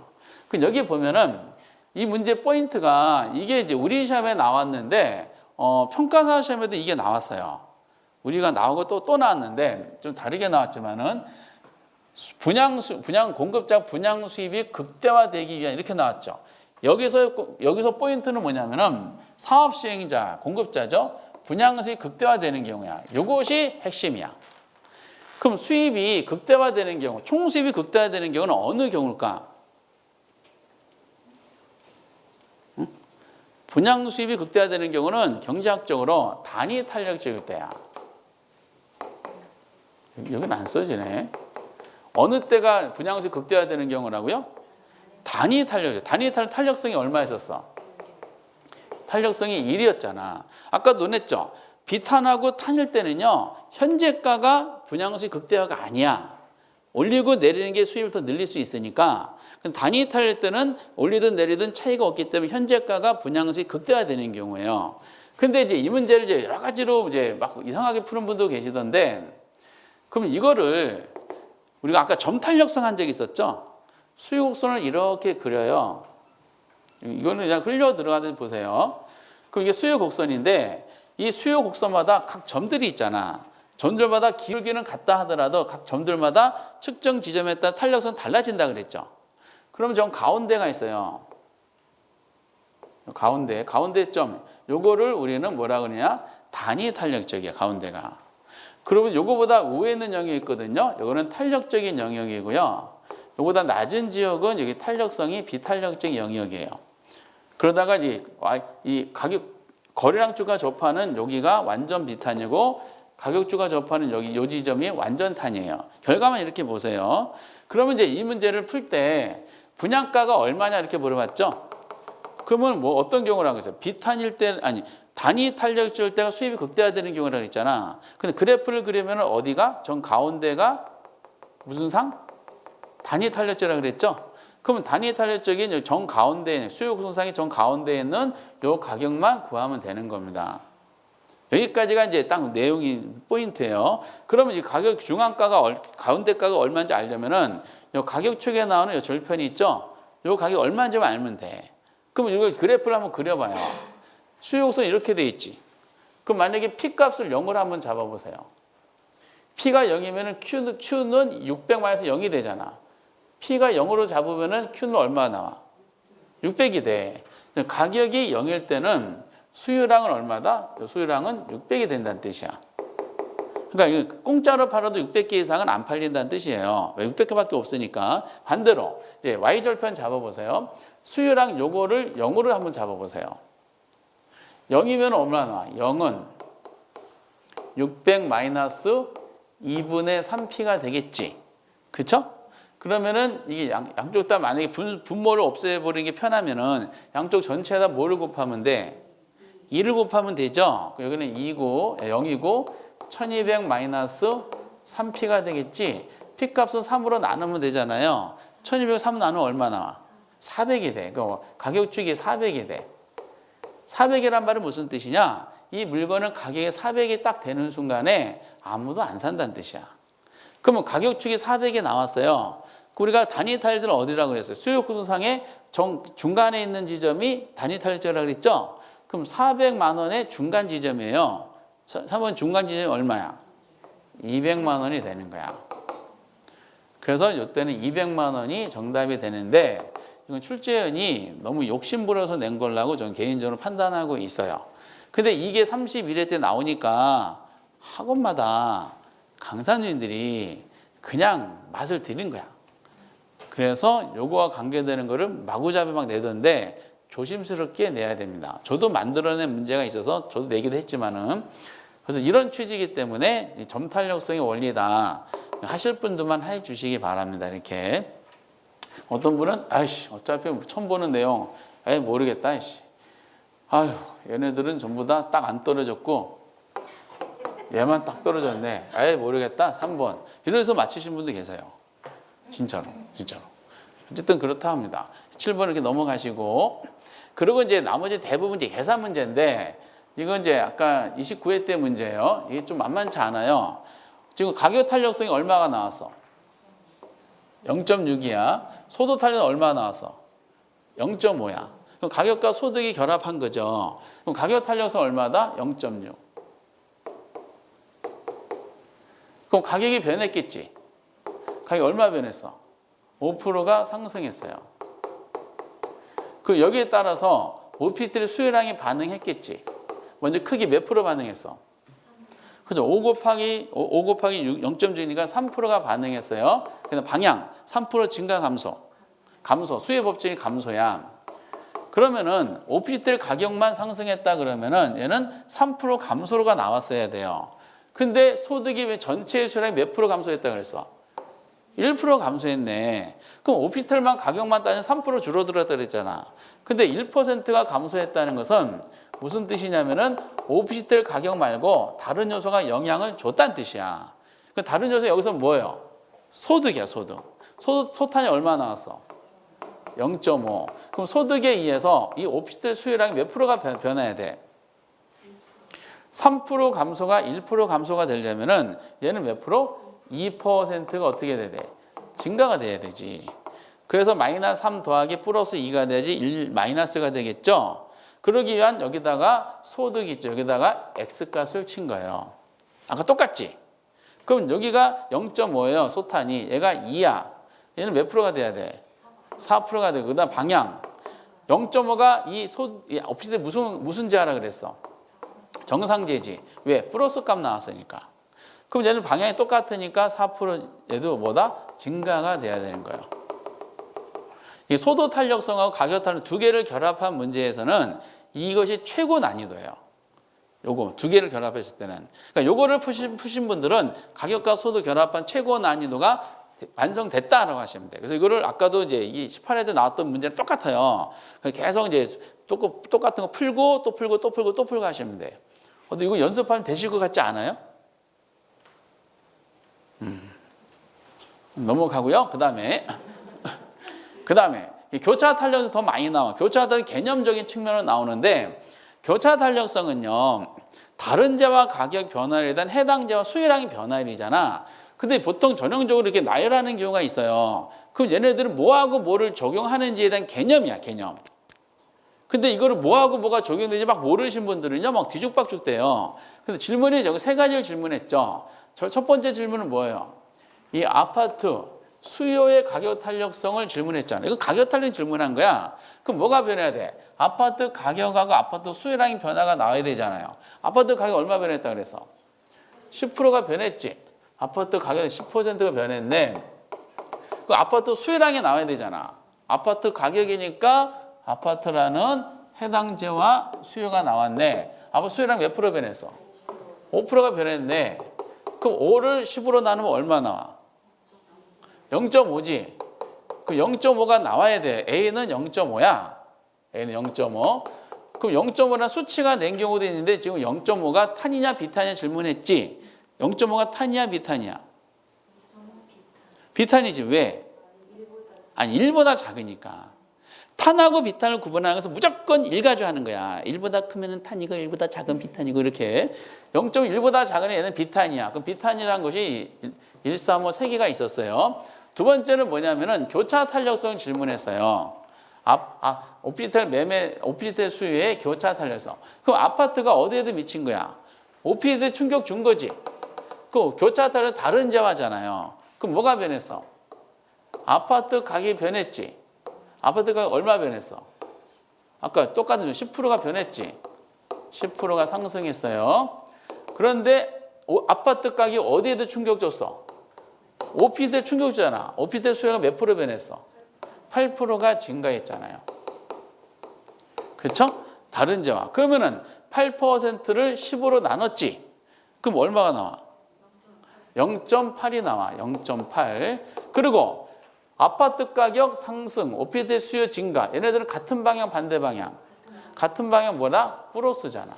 그럼 여기 보면은 이 문제 포인트가 이게 이제 우리 시험에 나왔는데 평가사 시험에도 이게 나왔어요. 우리가 나오고 또 나왔는데 좀 다르게 나왔지만은 공급자 분양 수입이 극대화되기 위한 이렇게 나왔죠. 여기서 포인트는 뭐냐면은 사업 시행자, 공급자죠. 분양 수입이 극대화되는 경우야. 이것이 핵심이야. 그럼 수입이 극대화되는 경우, 총 수입이 극대화되는 경우는 어느 경우일까? 분양 수입이 극대화되는 경우는 경제학적으로 단위 탄력적일 때야. 여기는 안 써지네. 어느 때가 분양 수입이 극대화되는 경우라고요? 단위 탄력적. 단위 탄력성이 얼마였었어? 탄력성이 1이었잖아. 아까 논했죠? 비탄하고 탄일 때는요, 현재가가 분양 수입 극대화가 아니야. 올리고 내리는 게 수입을 더 늘릴 수 있으니까. 단위 탄일 때는 올리든 내리든 차이가 없기 때문에 현재가가 분양 수입 극대화되는 경우예요. 근데 이제 이 문제를 이제 여러 가지로 이제 막 이상하게 푸는 분도 계시던데, 그럼 이거를 우리가 아까 점탄력성 한 적이 있었죠? 수요 곡선을 이렇게 그려요. 이거는 그냥 흘려 들어가는 보세요. 그럼 이게 수요 곡선인데 이 수요 곡선마다 각 점들이 있잖아. 점들마다 기울기는 같다 하더라도 각 점들마다 측정 지점에 따라 탄력성은 달라진다 그랬죠. 그러면 저 가운데가 있어요. 가운데 점. 요거를 우리는 뭐라 그러냐? 단위 탄력적이야, 가운데가. 그러면 요거보다 위에 있는 영역이 있거든요. 요거는 탄력적인 영역이고요. 요거보다 낮은 지역은 여기 탄력성이 비탄력적인 영역이에요. 그러다가 이 거래량주가 접하는 여기가 완전 비탄이고 가격주가 접하는 여기 요 지점이 완전 탄이에요. 결과만 이렇게 보세요. 그러면 이제 이 문제를 풀 때 분양가가 얼마냐 이렇게 물어봤죠. 그러면 뭐 어떤 경우라고 했어요? 비탄일 때 단위 탄력적일 때가 수입이 극대화되는 경우라고 했잖아. 근데 그래프를 그리면 어디가? 정 가운데가 무슨 상? 단위 탄력적이라고 그랬죠. 그러면 단위 탄력적인 정 가운데 수요 구성상의 정 가운데에 있는 요 가격만 구하면 되는 겁니다. 여기까지가 이제 딱 내용이 포인트예요. 그러면 이 가격 중앙가가 가운데가가 얼마인지 알려면은 이 가격축에 나오는 이 절편이 있죠. 이 가격 얼마인지만 알면 돼. 그럼 이거 그래프를 한번 그려봐요. 수요 곡선이 이렇게 돼 있지. 그럼 만약에 P 값을 0으로 한번 잡아보세요. P가 0이면은 Q는 600-0이 되잖아. P가 0으로 잡으면은 Q는 얼마 나와? 600이 돼. 가격이 0일 때는 수요량은 얼마다? 수요량은 600이 된다는 뜻이야. 그러니까 이거 공짜로 팔아도 600개 이상은 안 팔린다는 뜻이에요. 왜 600개밖에 없으니까. 반대로 이제 Y절편 잡아보세요. 수요량 요거를 0으로 한번 잡아보세요. 0이면 얼마 나와? 0은 600 마이너스 2분의 3P가 되겠지. 그쵸? 그러면은 이게 양쪽 다 만약에 분모를 없애버리는 게 편하면은 양쪽 전체에다 뭐를 곱하면 돼? 2를 곱하면 되죠? 여기는 2고, 0이고 1200 마이너스 3P가 되겠지? P 값은 3으로 나누면 되잖아요. 1200 3 나누면 얼마 나와? 400이 돼. 그러니까 가격축이 400이 돼. 400이란 말은 무슨 뜻이냐? 이 물건은 가격이 400이 딱 되는 순간에 아무도 안 산다는 뜻이야. 그러면 가격축이 400이 나왔어요. 우리가 단위 타일들은 어디라고 그랬어요? 수요 구조상의 중간에 있는 지점이 단위 타일제라고 그랬죠? 그럼 400만 원의 중간 지점이에요. 3번 중간 지점이 얼마야? 200만 원이 되는 거야. 그래서 이때는 200만 원이 정답이 되는데 이건 출제원이 너무 욕심부려서 낸 걸라고 저는 개인적으로 판단하고 있어요. 근데 이게 31회 때 나오니까 학원마다 강사님들이 그냥 맛을 들인 거야. 그래서 요거와 관계되는 거를 마구잡이 막 내던데 조심스럽게 내야 됩니다. 저도 만들어낸 문제가 있어서 저도 내기도 했지만은 그래서 이런 취지이기 때문에 점탄력성의 원리다 하실 분들만 해 주시기 바랍니다. 이렇게 어떤 분은 아이씨 어차피 처음 보는 내용 에이 모르겠다 아이씨 아유 얘네들은 전부 다 딱 안 떨어졌고 얘만 딱 떨어졌네 에이 모르겠다 3번 이래서 맞히신 분도 계세요. 진짜로. 어쨌든 그렇다 합니다. 7번 이렇게 넘어가시고 그리고 이제 나머지 대부분 이제 계산 문제인데 이건 이제 아까 29회 때 문제예요. 이게 좀 만만치 않아요. 지금 가격 탄력성이 얼마가 나왔어? 0.6이야. 소득 탄력은 얼마 나왔어? 0.5야. 그럼 가격과 소득이 결합한 거죠. 그럼 가격 탄력성 얼마다? 0.6. 그럼 가격이 변했겠지. 가격이 얼마 변했어? 5%가 상승했어요. 그 여기에 따라서 OPT의 수요량이 반응했겠지. 먼저 크기 몇 프로 반응했어? 그죠? 5 곱하기 0.6이니까 3%가 반응했어요. 그래서 방향 3% 증가 감소. 수요 법칙이 감소야. 그러면은 OPT의 가격만 상승했다 그러면은 얘는 3% 감소가 나왔어야 돼요. 근데 소득이 왜 전체 수요량이 몇 프로 감소했다 그랬어? 1% 감소했네. 그럼 오피털만 가격만 따지면 3% 줄어들었다 그랬잖아. 근데 1%가 감소했다는 것은 무슨 뜻이냐면은 오피털 가격 말고 다른 요소가 영향을 줬다는 뜻이야. 그 다른 요소 여기서 뭐예요? 소득이야, 소득. 소탄이 얼마 나왔어? 0.5. 그럼 소득에 의해서 이 오피털 수요량이 몇 프로가 변해야 돼? 3% 감소가 1% 감소가 되려면은 얘는 몇 프로? 2%가 어떻게 돼야 돼? 증가가 돼야 되지. 그래서 마이너스 3 더하기 플러스 2가 돼야지 1 마이너스가 되겠죠. 그러기 위한 여기다가 소득이 있죠. 여기다가 X값을 친 거예요. 아까 똑같지? 그럼 여기가 0.5예요. 소탄이. 얘가 2야. 얘는 몇 프로가 돼야 돼? 4%가 되고 그다음 방향. 0.5가 이 오피스텔 무슨 제하라 그랬어? 정상제지. 왜? 플러스 값 나왔으니까. 그럼 얘는 방향이 똑같으니까 4% 얘도 뭐다? 증가가 돼야 되는 거예요. 이 소득 탄력성하고 가격 탄력 두 개를 결합한 문제에서는 이것이 최고 난이도예요. 요거 두 개를 결합했을 때는. 그러니까 요거를 푸신 분들은 가격과 소득 결합한 최고 난이도가 완성됐다라고 하시면 돼요. 그래서 이거를 아까도 이제 이 18회 때 나왔던 문제랑 똑같아요. 계속 이제 똑같은 거 풀고 또 풀고 또 풀고 또 풀고 하시면 돼요. 근데 이거 연습하면 되실 것 같지 않아요? 넘어가고요. 그다음에 교차 탄력성 더 많이 나와. 교차 탄력 개념적인 측면으로 나오는데 교차 탄력성은요. 다른제와 가격 변화율에 대한 해당제와 수혜량이 변화율이잖아. 근데 보통 전형적으로 이렇게 나열하는 경우가 있어요. 그럼 얘네들은 뭐하고 뭐를 적용하는지에 대한 개념이야, 개념. 근데 이거를 뭐하고 뭐가 적용되는지 막 모르신 분들은요, 막 뒤죽박죽 돼요. 근데 질문이 저기 세 가지를 질문했죠. 첫 번째 질문은 뭐예요? 이 아파트 수요의 가격 탄력성을 질문했잖아요. 이거 가격 탄력 질문한 거야. 그럼 뭐가 변해야 돼? 아파트 가격하고 아파트 수요량의 변화가 나와야 되잖아요. 아파트 가격 얼마 변했다 그래서? 10%가 변했지. 아파트 가격 10%가 변했네. 그 아파트 수요량이 나와야 되잖아. 아파트 가격이니까 아파트라는 해당제와 수요가 나왔네. 아파트 수요량 몇 프로 변했어? 5%가 변했네. 그럼 5를 10으로 나누면 얼마 나와? 0.5지. 그 0.5가 나와야 돼. A는 0.5야. A는 0.5. 그럼 0.5라는 수치가 낸 경우도 있는데 지금 0.5가 탄이냐 비탄이냐 질문했지. 0.5가 탄이야 비탄이야? 비탄이지. 왜? 아니 1보다 작으니까. 탄하고 비탄을 구분하는 것은 무조건 1가지고 하는 거야. 1보다 크면 탄이고 1보다 작은 비탄이고 이렇게. 0.1보다 작은 얘는 비탄이야. 그럼 비탄이라는 것이 1, 3, 5 세 개가 있었어요. 두 번째는 뭐냐면은 교차 탄력성 질문했어요. 오피지텔 수요의 교차 탄력성. 그럼 아파트가 어디에도 미친 거야? 오피지텔 충격 준 거지. 그 교차 탄력 다른 재화잖아요. 그럼 뭐가 변했어? 아파트 가격이 변했지. 아파트 가격 얼마 변했어? 아까 똑같은 10%가 변했지. 10%가 상승했어요. 그런데 아파트 가격이 어디에도 충격 줬어? 오피지텔 충격 줬잖아. 오피지텔 수요가 몇 프로 변했어? 8%가 증가했잖아요. 그렇죠? 다른 재화. 그러면은 8%를 10으로 나눴지. 그럼 얼마가 나와? 0.8이 나와. 0.8. 그리고 아파트 가격 상승, 오피지텔 수요 증가. 얘네들은 같은 방향, 반대 방향. 같은 방향 뭐다? 플러스잖아.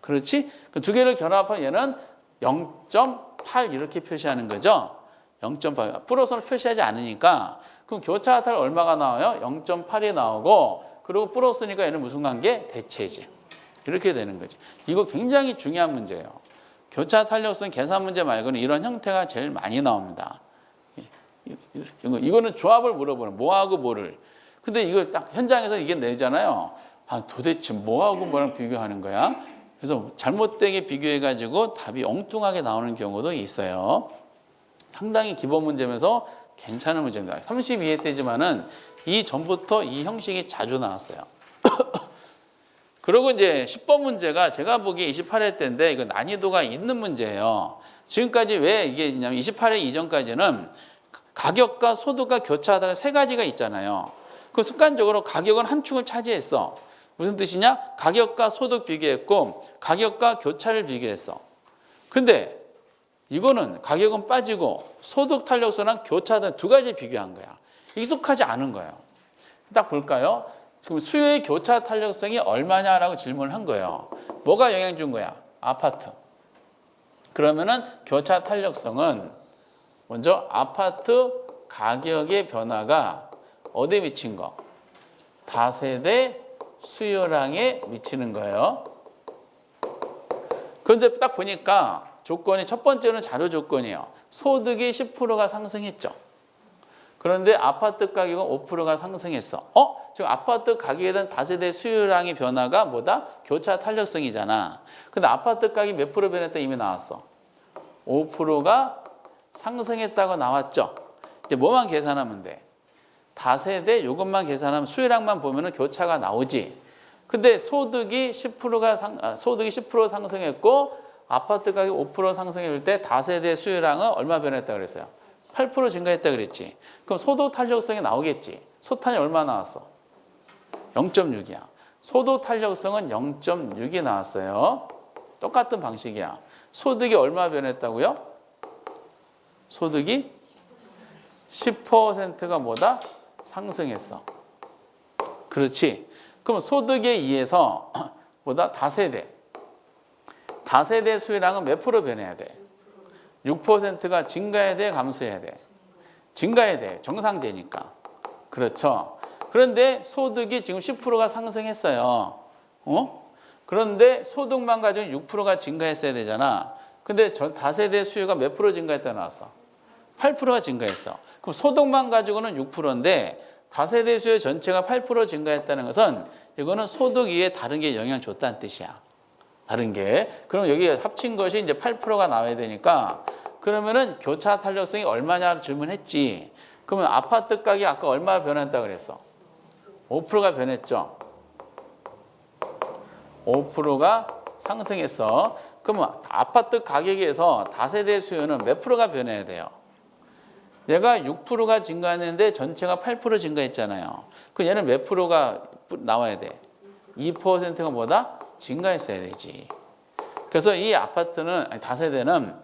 그렇지? 그 두 개를 결합한 얘는 0.8 이렇게 표시하는 거죠. 0.8. 플러스는 표시하지 않으니까 그럼 교차 탄력 얼마가 나와요? 0.8이 나오고 그리고 플러스니까 얘는 무슨 관계? 대체지. 이렇게 되는 거지. 이거 굉장히 중요한 문제예요. 교차 탄력성 계산 문제 말고는 이런 형태가 제일 많이 나옵니다. 이거는 조합을 물어보는 뭐하고 뭐를. 근데 이거 딱 현장에서 이게 내잖아요. 아, 도대체 뭐하고 뭐랑 비교하는 거야? 그래서 잘못되게 비교해가지고 답이 엉뚱하게 나오는 경우도 있어요. 상당히 기본 문제면서 괜찮은 문제입니다. 32회 때지만은 이 전부터 이 형식이 자주 나왔어요. 그리고 이제 10번 문제가 제가 보기에 28회 때인데 이거 난이도가 있는 문제예요. 지금까지 왜 이게 있냐면 28회 이전까지는 가격과 소득과 교차하다가 세 가지가 있잖아요. 그 습관적으로 가격은 한 축을 차지했어. 무슨 뜻이냐? 가격과 소득 비교했고 가격과 교차를 비교했어. 근데 이거는 가격은 빠지고 소득 탄력성랑 교차는 두 가지 비교한 거야. 익숙하지 않은 거예요. 딱 볼까요? 지금 수요의 교차 탄력성이 얼마냐라고 질문을 한 거예요. 뭐가 영향 준 거야? 아파트. 그러면은 교차 탄력성은 먼저 아파트 가격의 변화가 어디에 미친 거? 다세대 수요량에 미치는 거예요. 그런데 딱 보니까 조건이 첫 번째는 자료 조건이에요. 소득이 10%가 상승했죠. 그런데 아파트 가격은 5%가 상승했어. 지금 아파트 가격에 대한 다세대 수요량의 변화가 뭐다? 교차 탄력성이잖아. 근데 아파트 가격이 몇 프로 변했다 이미 나왔어. 5%가 상승했다고 나왔죠. 이제 뭐만 계산하면 돼? 다세대 요것만 계산하면 수요량만 보면은 교차가 나오지. 근데 소득이 10% 상승했고 아파트 가격 5% 상승했을 때 다세대 수요량은 얼마 변했다 그랬어요? 8% 증가했다 그랬지. 그럼 소득 탄력성이 나오겠지. 소탄이 얼마 나왔어? 0.6이야. 소득 탄력성은 0.6이 나왔어요. 똑같은 방식이야. 소득이 얼마 변했다고요? 소득이 10%가 뭐다? 상승했어. 그렇지. 그럼 소득에 의해서 뭐다? 다세대 수요량은 몇 프로 변해야 돼? 6%가 증가해야 돼? 감소해야 돼? 증가해야 돼. 정상되니까. 그렇죠. 그런데 소득이 지금 10%가 상승했어요. 그런데 소득만 가지고 6%가 증가했어야 되잖아. 근데 전 다세대 수요가 몇 프로 증가했다 나왔어? 8%가 증가했어. 그럼 소득만 가지고는 6%인데 다세대 수요 전체가 8% 증가했다는 것은 이거는 소득 위에 다른 게 영향 줬다는 뜻이야. 다른 게. 그럼 여기 합친 것이 이제 8%가 나와야 되니까 그러면은 교차 탄력성이 얼마냐 질문했지. 그러면 아파트 가격이 아까 얼마 변했다고 그랬어? 5%가 변했죠. 5%가 상승했어. 그러면 아파트 가격에서 다세대 수요는 몇 프로가 변해야 돼요? 얘가 6%가 증가했는데 전체가 8% 증가했잖아요. 그럼 얘는 몇 프로가 나와야 돼? 2%가 뭐다? 증가했어야 되지. 그래서 이 아파트는 아니, 다세대는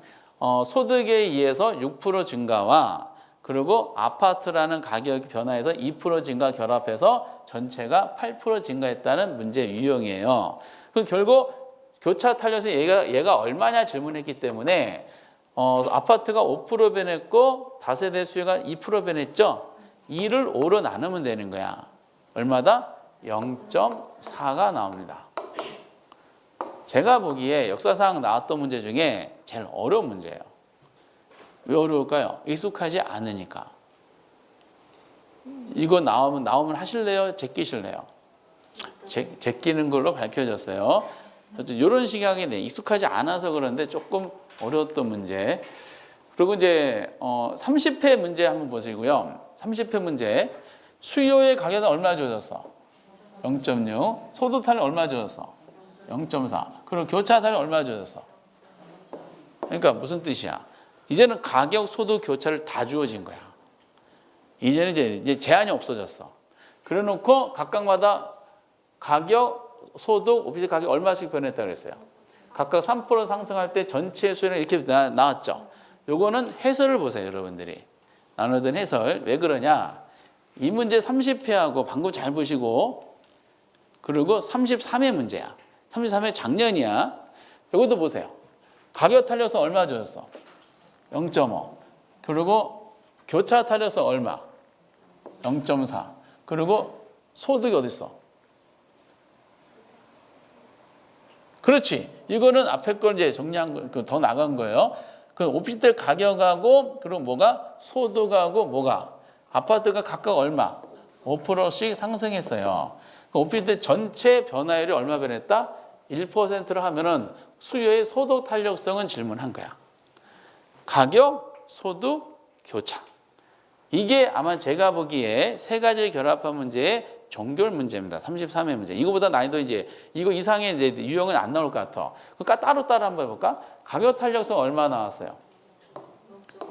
소득에 의해서 6% 증가와 그리고 아파트라는 가격 변화에서 2% 증가 결합해서 전체가 8% 증가했다는 문제 유형이에요. 그럼 결국 교차 탄력에서 얘가 얼마냐 질문했기 때문에 아파트가 5% 변했고 다세대 수요가 2% 변했죠. 2를 5로 나누면 되는 거야. 얼마다? 0.4가 나옵니다. 제가 보기에 역사상 나왔던 문제 중에 제일 어려운 문제예요. 왜 어려울까요? 익숙하지 않으니까. 이거 나오면 하실래요? 제끼실래요? 제끼는 걸로 밝혀졌어요. 이런 식의 하게 돼. 익숙하지 않아서 그런데 조금 어려웠던 문제. 그리고 이제 30회 문제 한번 보시고요. 30회 문제. 수요의 가격은 얼마 주어졌어? 0.6. 소득탄은 얼마 주어졌어? 0.4. 그리고 교차탄은 얼마 주어졌어? 그러니까 무슨 뜻이야? 이제는 가격, 소득, 교차를 다 주어진 거야. 이제는 이제 제한이 없어졌어. 그래 놓고 각각마다 가격, 소득, 오피스 가격 얼마씩 변했다 그랬어요. 각각 3% 상승할 때 전체 수요는 이렇게 나왔죠. 요거는 해설을 보세요, 여러분들이. 나누던 해설. 왜 그러냐? 이 문제 30회하고 방금 잘 보시고 그리고 33회 문제야. 33회 작년이야. 이것도 보세요. 가격 탄력성 얼마 줬어? 0.5. 그리고 교차 탄력성 얼마? 0.4. 그리고 소득이 어디 있어? 그렇지. 이거는 앞에 걸 이제 정리한 거, 더 나간 거예요. 그 오피스텔 가격하고 그리고 뭐가 소득하고 뭐가 아파트가 각각 얼마? 5%씩 상승했어요. 오피스텔 전체 변화율이 얼마 변했다? 1%로 하면은 수요의 소득 탄력성은 질문한 거야. 가격, 소득, 교차. 이게 아마 제가 보기에 세 가지를 결합한 문제의 종결 문제입니다. 33회 문제. 이거보다 난이도 이제 이거 이상의 이제 유형은 안 나올 것 같아. 그러니까 따로 한번 해볼까? 가격 탄력성 얼마 나왔어요?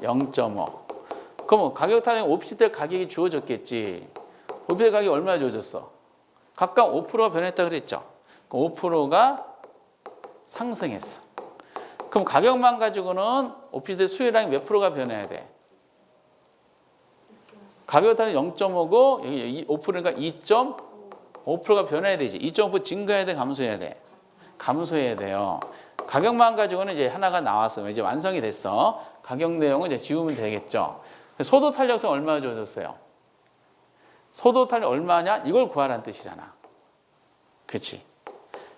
0.5. 그럼 가격 탄력 오피스텔 가격이 주어졌겠지. 오피스텔 가격이 얼마 주어졌어? 각각 5%가 변했다 그랬죠. 5%가 상승했어. 그럼 가격만 가지고는 오피스텔 수요량이 몇 프로가 변해야 돼? 가격 탄력 0.5고 여기 5%니까 2.5%가 변해야 되지. 2.5% 증가해야 돼, 감소해야 돼? 감소해야 돼요. 가격만 가지고는 이제 하나가 나왔어. 이제 완성이 됐어. 가격 내용은 이제 지우면 되겠죠. 소득 탄력성 얼마 주어졌어요? 소득 탄력 얼마냐? 이걸 구하라는 뜻이잖아. 그렇지?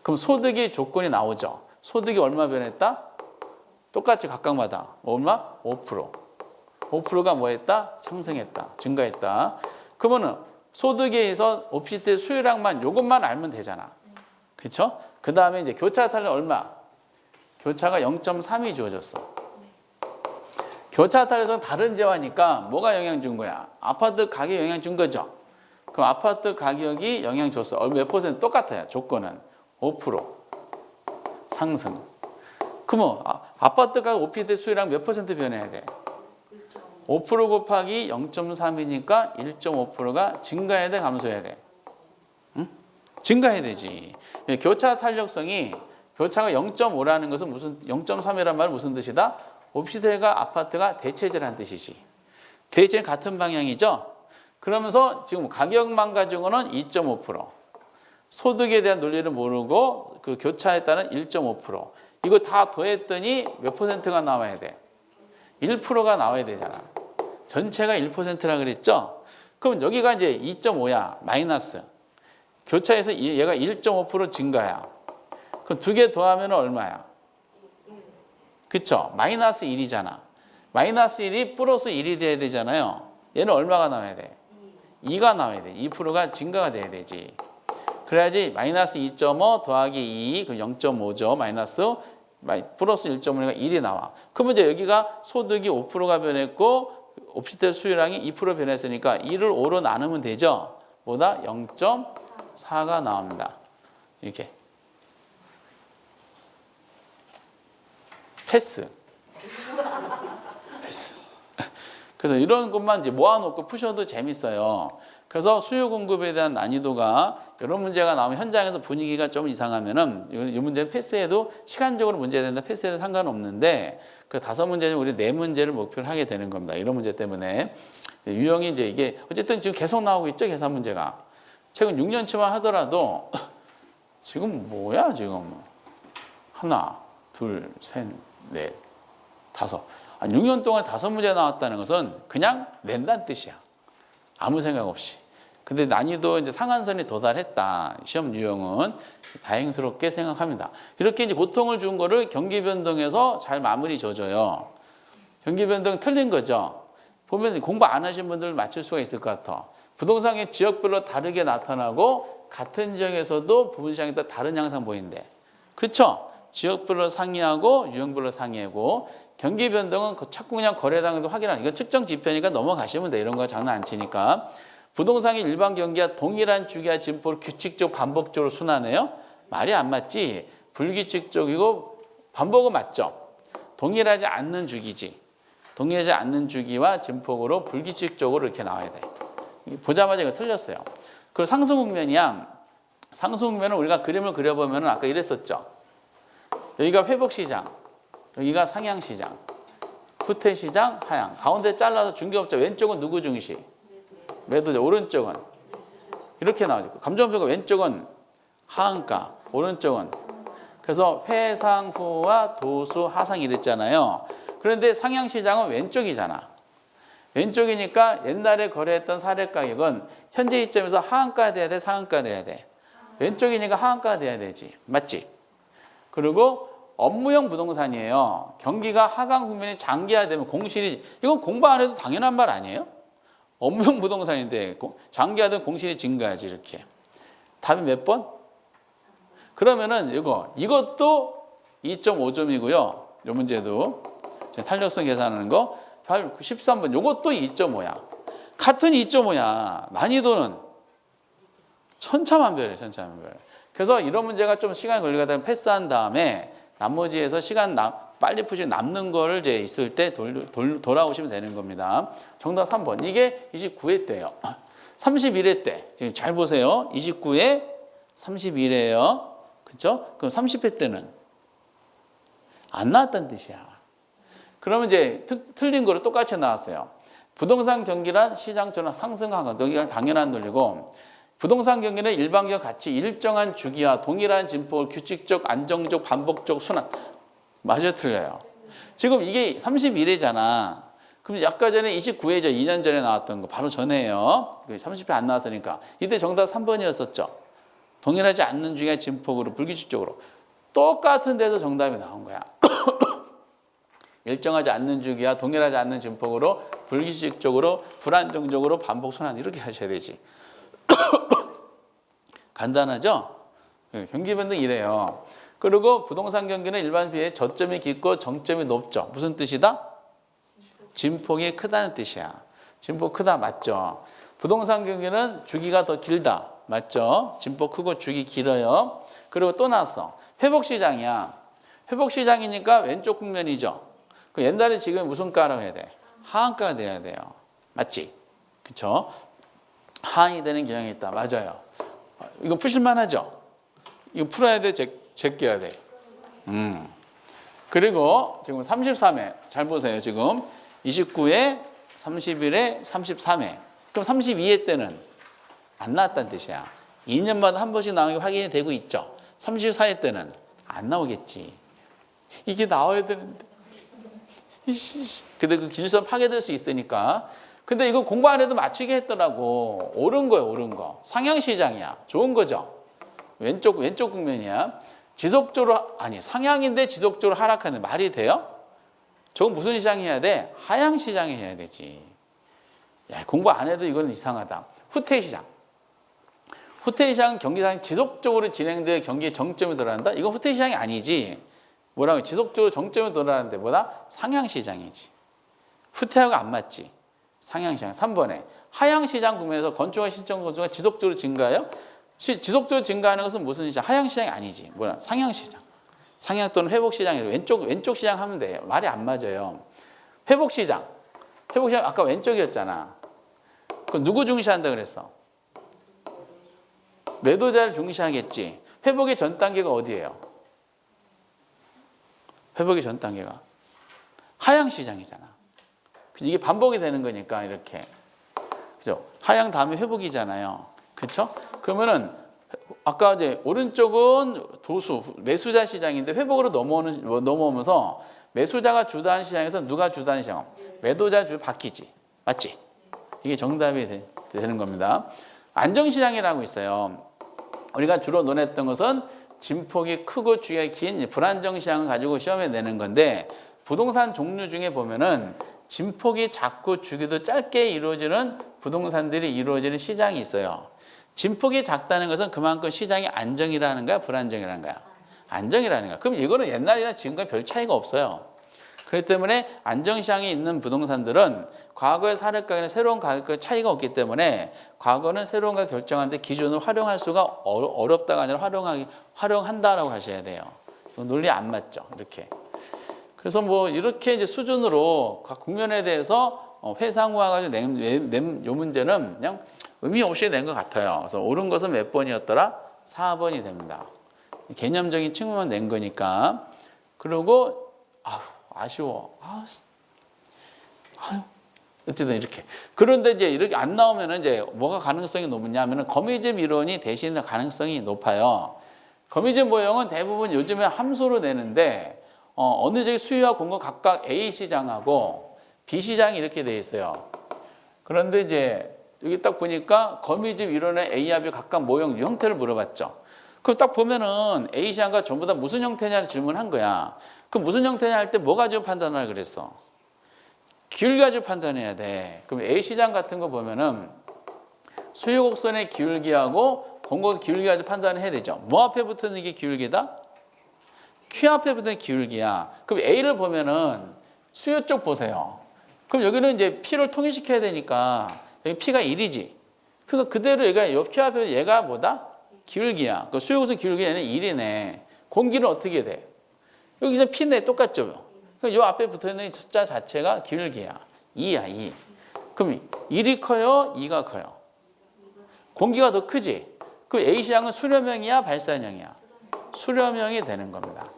그럼 소득이 조건이 나오죠. 소득이 얼마 변했다? 똑같이 각각마다 얼마? 5%. 5%가 뭐 했다? 상승했다. 증가했다. 그러면은 소득에 의해서 오피스텔 수요량만 요것만 알면 되잖아. 그렇죠? 그 다음에 이제 교차 탄력 얼마? 교차가 0.3이 주어졌어. 교차 탄력은 다른 재화니까 뭐가 영향 준 거야? 아파트 가격에 영향 준 거죠. 그럼 아파트 가격이 영향 줬어. 몇 퍼센트? 똑같아요. 조건은 5% 상승. 그러면 아파트 가격 오피스텔 수요량 몇 퍼센트 변해야 돼? 5% 곱하기 0.3이니까 1.5%가 증가해야 돼, 감소해야 돼? 응? 증가해야 되지. 교차 탄력성이 교차가 0.5라는 것은 무슨 0.3이란 말은 무슨 뜻이다? 오피스텔과 아파트가 대체제라는 뜻이지. 대체는 같은 방향이죠. 그러면서 지금 가격만 가지고는 2.5%, 소득에 대한 논리를 모르고 그 교차에 따른 1.5%, 이거 다 더했더니 몇 퍼센트가 나와야 돼? 1%가 나와야 되잖아. 전체가 1%라 그랬죠? 그럼 여기가 이제 2.5야. 마이너스. 교차에서 얘가 1.5% 증가야. 그럼 두 개 더하면 얼마야? 그쵸? 마이너스 1이잖아. 마이너스 1이 플러스 1이 돼야 되잖아요. 얘는 얼마가 나와야 돼? 2가 나와야 돼. 2%가 증가가 돼야 되지. 그래야지 마이너스 2.5 더하기 2, 그럼 0.5죠. 플러스 1.5니까 1이 나와. 그러면 이제 여기가 소득이 5%가 변했고 옵시텔 수요량이 2% 변했으니까 2를 5로 나누면 되죠. 뭐다? 0.4가 나옵니다. 이렇게. 패스. 그래서 이런 것만 이제 모아놓고 푸셔도 재밌어요. 그래서 수요 공급에 대한 난이도가 이런 문제가 나오면 현장에서 분위기가 좀 이상하면은 이 문제는 패스해도 시간적으로 문제가 된다 패스해도 상관없는데 그 5문제는 우리 4문제를 목표로 하게 되는 겁니다. 이런 문제 때문에 유형이 이제 이게 어쨌든 지금 계속 나오고 있죠 계산 문제가. 최근 6년치만 하더라도 지금 뭐야 지금 하나, 둘, 셋, 넷, 다섯. 6년 동안 5문제 나왔다는 것은 그냥 낸다는 뜻이야. 아무 생각 없이. 근데 난이도 이제 상한선이 도달했다. 시험 유형은 다행스럽게 생각합니다. 이렇게 이제 고통을 준 거를 경기 변동에서 잘 마무리 져줘요. 경기 변동 틀린 거죠. 보면서 공부 안 하신 분들 맞출 수가 있을 것 같아. 부동산의 지역별로 다르게 나타나고 같은 지역에서도 부분 시장에 따라 다른 양상 보이는데. 그렇죠? 지역별로 상이하고 유형별로 상이하고 경기 변동은 자꾸 그냥 거래당도 확인하는 이거 측정 지표니까 넘어가시면 돼. 이런 거 장난 안 치니까. 부동산의 일반 경기와 동일한 주기와 진포를 규칙적 반복적으로 순환해요. 말이 안 맞지. 불규칙적이고 반복은 맞죠. 동일하지 않는 주기지. 동일하지 않는 주기와 진폭으로 불규칙적으로 이렇게 나와야 돼. 보자마자 이거 틀렸어요. 그리고 상승 국면이야. 상승 국면은 우리가 그림을 그려보면 아까 이랬었죠. 여기가 회복시장, 여기가 상향시장, 후퇴시장, 하향. 가운데 잘라서 중개업자 왼쪽은 누구 중시? 매도자. 오른쪽은 이렇게 나오죠. 감정표가 왼쪽은 하한가, 오른쪽은. 그래서 회상후와 도수, 하상 이랬잖아요. 그런데 상향시장은 왼쪽이잖아. 왼쪽이니까 옛날에 거래했던 사례 가격은 현재 시점에서 하한가 돼야 돼, 상한가 돼야 돼. 왼쪽이니까 하한가 돼야 되지. 맞지? 그리고 업무용 부동산이에요. 경기가 하강 국면이 장기화되면 공실이, 이건 공부 안 해도 당연한 말 아니에요? 업무용 부동산인데 장기화되면 공실이 증가하지 이렇게. 답이 몇 번? 그러면은 이것도 2.5점이고요. 이 문제도 탄력성 계산하는 거 13번 이것도 2.5야. 같은 2.5야. 난이도는 천차만별이에요. 천차만별. 그래서 이런 문제가 좀 시간이 걸리게 되면 패스한 다음에 나머지에서 시간 빨리 푸시 남는 거를 이제 있을 때 돌아오시면 되는 겁니다. 정답 3번. 이게 29회 때예요. 31회 때. 지금 잘 보세요. 29회 31회예요. 그렇죠? 그럼 30회 때는 안 나왔다는 뜻이야. 그러면 이제 틀린 거로 똑같이 나왔어요. 부동산 경기란 시장 전환 상승하건 여기가 당연한 논리고 부동산 경기는 일반경 같이 일정한 주기와 동일한 진폭을 규칙적, 안정적, 반복적 순환. 맞아요, 틀려요. 지금 이게 31회잖아. 그럼 아까 전에 29회죠. 2년 전에 나왔던 거 바로 전에요. 30회 안 나왔으니까. 이때 정답 3번이었었죠. 동일하지 않는 주기와 진폭으로 불규칙적으로. 똑같은 데서 정답이 나온 거야. 일정하지 않는 주기와 동일하지 않는 진폭으로 불규칙적으로 불안정적으로 반복 순환 이렇게 하셔야 되지. 간단하죠? 경기 변동 이래요. 그리고 부동산 경기는 일반 비해 저점이 깊고 정점이 높죠. 무슨 뜻이다? 진폭이 크다는 뜻이야. 진폭 크다 맞죠? 부동산 경기는 주기가 더 길다 맞죠? 진폭 크고 주기 길어요. 그리고 또 나왔어. 회복시장이야. 회복시장이니까 왼쪽 국면이죠. 그 옛날에 지금 무슨 가라고 해야 돼? 하한가가 돼야 돼요. 맞지? 그쵸? 하한이 되는 경향이 있다. 맞아요. 이거 푸실만 하죠? 이거 풀어야 돼? 제껴야 돼? 그리고 지금 33회. 잘 보세요. 지금 29회, 31회, 33회. 그럼 32회 때는 안 나왔다는 뜻이야. 2년마다 한 번씩 나오는 게 확인이 되고 있죠. 34회 때는 안 나오겠지. 이게 나와야 되는데. 근데 그 기준선 파괴될 수 있으니까. 근데 이거 공부 안 해도 맞추게 했더라고. 옳은 거예요, 옳은 거. 상향시장이야. 좋은 거죠. 왼쪽 국면이야. 지속적으로 아니 상향인데 지속적으로 하락하는 말이 돼요? 저건 무슨 시장 해야 돼? 하향 시장이 해야 되지. 야, 공부 안 해도 이건 이상하다. 후퇴 시장. 후퇴 시장 경기상이 지속적으로 진행돼 경기의 정점에 들어간다? 이건 후퇴 시장이 아니지. 뭐라고 지속적으로 정점에 들어가는데 뭐다? 상향 시장이지. 후퇴하고 안 맞지. 상향 시장. 3번에 하향 시장 국면에서 건축과 신청 건수가 지속적으로 증가해요? 지속적으로 증가하는 것은 무슨 시장? 하향 시장이 아니지. 뭐야? 상향 시장. 상향 또는 회복 시장이래. 왼쪽 시장 하면 돼요. 말이 안 맞아요. 회복 시장. 회복 시장 아까 왼쪽이었잖아. 그럼 누구 중시한다 그랬어? 매도자를 중시하겠지. 회복의 전 단계가 어디예요? 회복의 전 단계가 하향 시장이잖아. 이게 반복이 되는 거니까 이렇게. 그죠? 하향 다음에 회복이잖아요. 그렇죠? 그러면은 아까 이제 오른쪽은 도수 매수자 시장인데 회복으로 넘어오면서 매수자가 주도하는 시장에서 누가 주도하는 시장? 매도자 주 바뀌지. 맞지? 이게 정답이 되는 겁니다. 안정시장이라고 있어요. 우리가 주로 논했던 것은 진폭이 크고 주기가 긴 불안정시장을 가지고 시험에 내는 건데 부동산 종류 중에 보면은 진폭이 작고 주기도 짧게 이루어지는 부동산들이 이루어지는 시장이 있어요. 진폭이 작다는 것은 그만큼 시장이 안정이라는 거야, 불안정이라는 거야? 안정이라는 거야. 그럼 이거는 옛날이나 지금과 별 차이가 없어요. 그렇기 때문에 안정시장이 있는 부동산들은 과거의 사례가격이나 새로운 가격과 차이가 없기 때문에 과거는 새로운 가격 결정하는데 기준을 활용할 수가 어렵다가 아니라 활용한다라고 하셔야 돼요. 논리 안 맞죠, 이렇게. 그래서 뭐 이렇게 이제 수준으로 각 국면에 대해서 회상화 가지고 낸 요 문제는 그냥 의미 없이 낸 것 같아요. 그래서 옳은 것은 몇 번이었더라? 4번이 됩니다. 개념적인 측면만 낸 거니까. 그리고 아쉬워. 어쨌든 이렇게. 그런데 이제 이렇게 안 나오면은 이제 뭐가 가능성이 높냐면은 거미집 이론이 대신 가능성이 높아요. 거미집 모형은 대부분 요즘에 함수로 내는데 어느 쪽이 수요와 공급 각각 A 시장하고 B 시장이 이렇게 돼 있어요. 그런데 이제 여기 딱 보니까 거미집 이론의 A와 B 각각 모형 형태를 물어봤죠. 그럼 딱 보면은 A 시장과 전부 다 무슨 형태냐를 질문한 거야. 그럼 무슨 형태냐 할 때 뭐 가지고 판단하라 그랬어? 기울 가지고 판단해야 돼. 그럼 A 시장 같은 거 보면은 수요 곡선의 기울기하고 공급 기울기 가지고 판단을 해야 되죠. 뭐 앞에 붙는 게 기울기다? Q 앞에 붙는 기울기야. 그럼 A를 보면은 수요 쪽 보세요. 그럼 여기는 이제 P를 통일시켜야 되니까 여기 P가 1이지. 그래서 그대로 얘가 요 Q 앞에 얘가 뭐다? 기울기야. 그 수요 곡선 기울기 얘는 1이네. 공기는 어떻게 돼? 여기서 P네 똑같죠. 그럼 요 앞에 붙어 있는 숫자 자체가 기울기야. 2야, 2. 그럼 1이 커요? 2가 커요? 공기가 더 크지? 그 A 시장은 수렴형이야, 발산형이야? 수렴형이 되는 겁니다.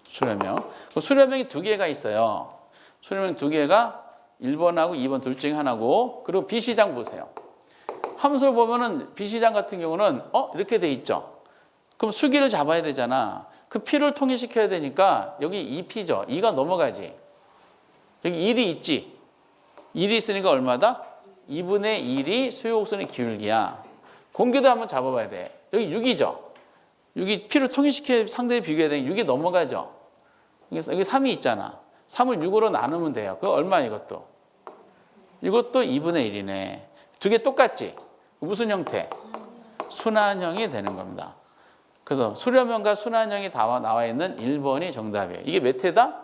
수렴형. 수렴형이 두 개가 있어요. 수렴형 두 개가 1번하고 2번 둘 중에 하나고, 그리고 B 시장 보세요. 함수를 보면은 B 시장 같은 경우는 이렇게 돼 있죠. 그럼 수기를 잡아야 되잖아. 그 P를 통일시켜야 되니까 여기 2P죠. 2가 넘어가지. 여기 1이 있지. 1이 있으니까 얼마다? 2분의 1이 수요곡선의 기울기야. 공기도 한번 잡아봐야 돼. 여기 6이죠. 6이 P를 통일시켜 상대에 비교해야 되니까 6이 넘어가죠. 여기 3이 있잖아. 3을 6으로 나누면 돼요. 그거 얼마 이것도? 이것도 2분의 1이네. 두 개 똑같지? 무슨 형태? 순환형이 되는 겁니다. 그래서 수렴형과 순환형이 나와 있는 1번이 정답이에요. 이게 몇 회다?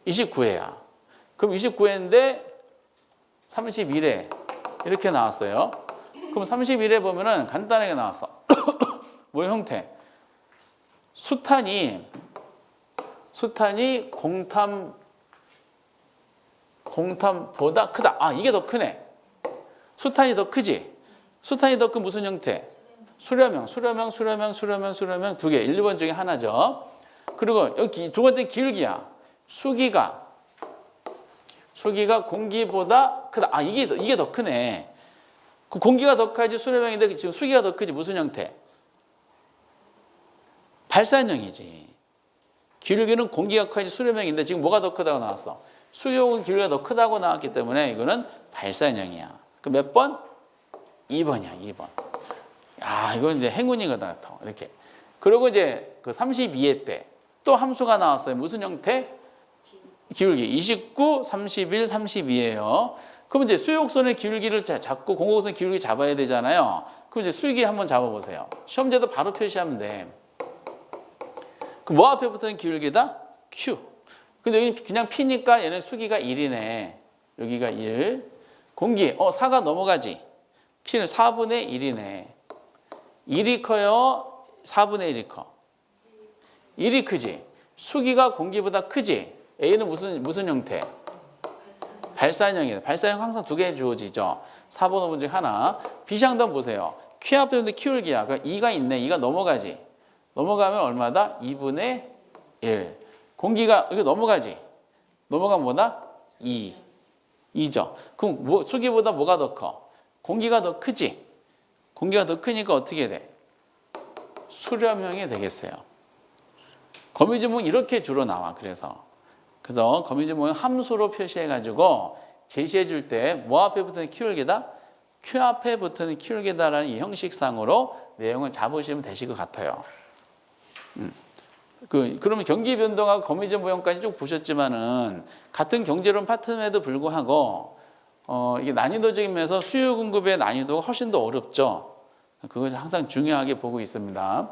29회야. 그럼 29회인데 31회 이렇게 나왔어요. 그럼 31회 보면은 간단하게 나왔어. 뭐 형태? 수탄이 공탄보다 크다. 이게 더 크네. 수탄이 더 크지? 수탄이 더 큰 무슨 형태? 수렴형 두 개. 1번 중에 하나죠. 그리고 여기 두 번째 기울기야. 수기가 공기보다 크다. 이게 더 크네. 그 공기가 더 커야지 수렴형인데 지금 수기가 더 크지. 무슨 형태? 발산형이지. 기울기는 공기가 커야지 수렴형인데 지금 뭐가 더 크다고 나왔어? 수용은 기울기가 더 크다고 나왔기 때문에 이거는 발산형이야. 그 몇 번? 2번이야, 2번. 이건 이제 행운인 것 같아. 이렇게. 그리고 이제 그 32회 때 또 함수가 나왔어요. 무슨 형태? 기울기. 29, 31, 32예요. 그럼 이제 수역선의 기울기를 잡고 공곡선 기울기 잡아야 되잖아요. 그럼 이제 수기 한번 잡아보세요. 시험제도 바로 표시하면 돼. 그럼 뭐 앞에 붙는 기울기다? Q. 근데 여기 그냥 P니까 얘는 수기가 1이네. 여기가 1. 공기. 4가 넘어가지. P는 4분의 1이네. 1이 커요? 4분의 1이 커? 1이 크지. 수기가 공기보다 크지. A는 무슨 형태? 발산형이에요. 발산형 항상 두 개 주어지죠. 4번, 5번 중에 하나. B시항도 한번 보세요. Q 앞에 있는데 기울기야. 그러니까 2가 있네. 2가 넘어가지. 넘어가면 얼마다? 2분의 1. 공기가 여기 넘어가지. 넘어가면 뭐다? 2. 2죠. 그럼 수기보다 뭐가 더 커? 공기가 더 크지. 공기가 더 크니까 어떻게 돼? 수렴형이 되겠어요. 거미줄 이렇게 주로 나와. 그래서 거미줄 모양 함수로 표시해가지고 제시해 줄 때 뭐 앞에 붙는 기울기다? Q 앞에 붙는 기울기다라는 이 형식상으로 내용을 잡으시면 되실 것 같아요. 그러면 경기 변동하고 거미줄 모형까지 쭉 보셨지만은 같은 경제론 파트임에도 불구하고 이게 난이도적인 면에서 수요 공급의 난이도가 훨씬 더 어렵죠. 그것을 항상 중요하게 보고 있습니다.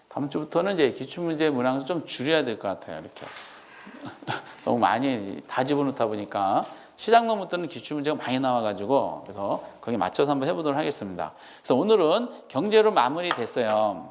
다음 주부터는 이제 기출문제 문항을 좀 줄여야 될 것 같아요. 이렇게 너무 많이 다 집어넣다 보니까 시작 논문들은 기출문제가 많이 나와가지고 그래서 거기에 맞춰서 한번 해보도록 하겠습니다. 그래서 오늘은 경제로 마무리됐어요.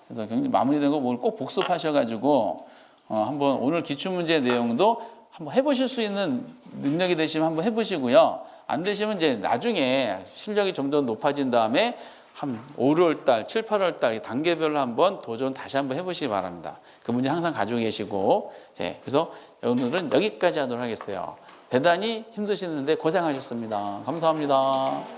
그래서 경제 마무리된 거 오늘 꼭 복습하셔가지고 한번 오늘 기출문제 내용도 한번 해보실 수 있는 능력이 되시면 한번 해보시고요. 안 되시면 이제 나중에 실력이 좀 더 높아진 다음에 한 5, 6월 달, 7, 8월 달 단계별로 한번 도전 다시 한번 해보시기 바랍니다. 그 문제 항상 가지고 계시고, 그래서 오늘은 여기까지 하도록 하겠어요. 대단히 힘드시는데 고생하셨습니다. 감사합니다.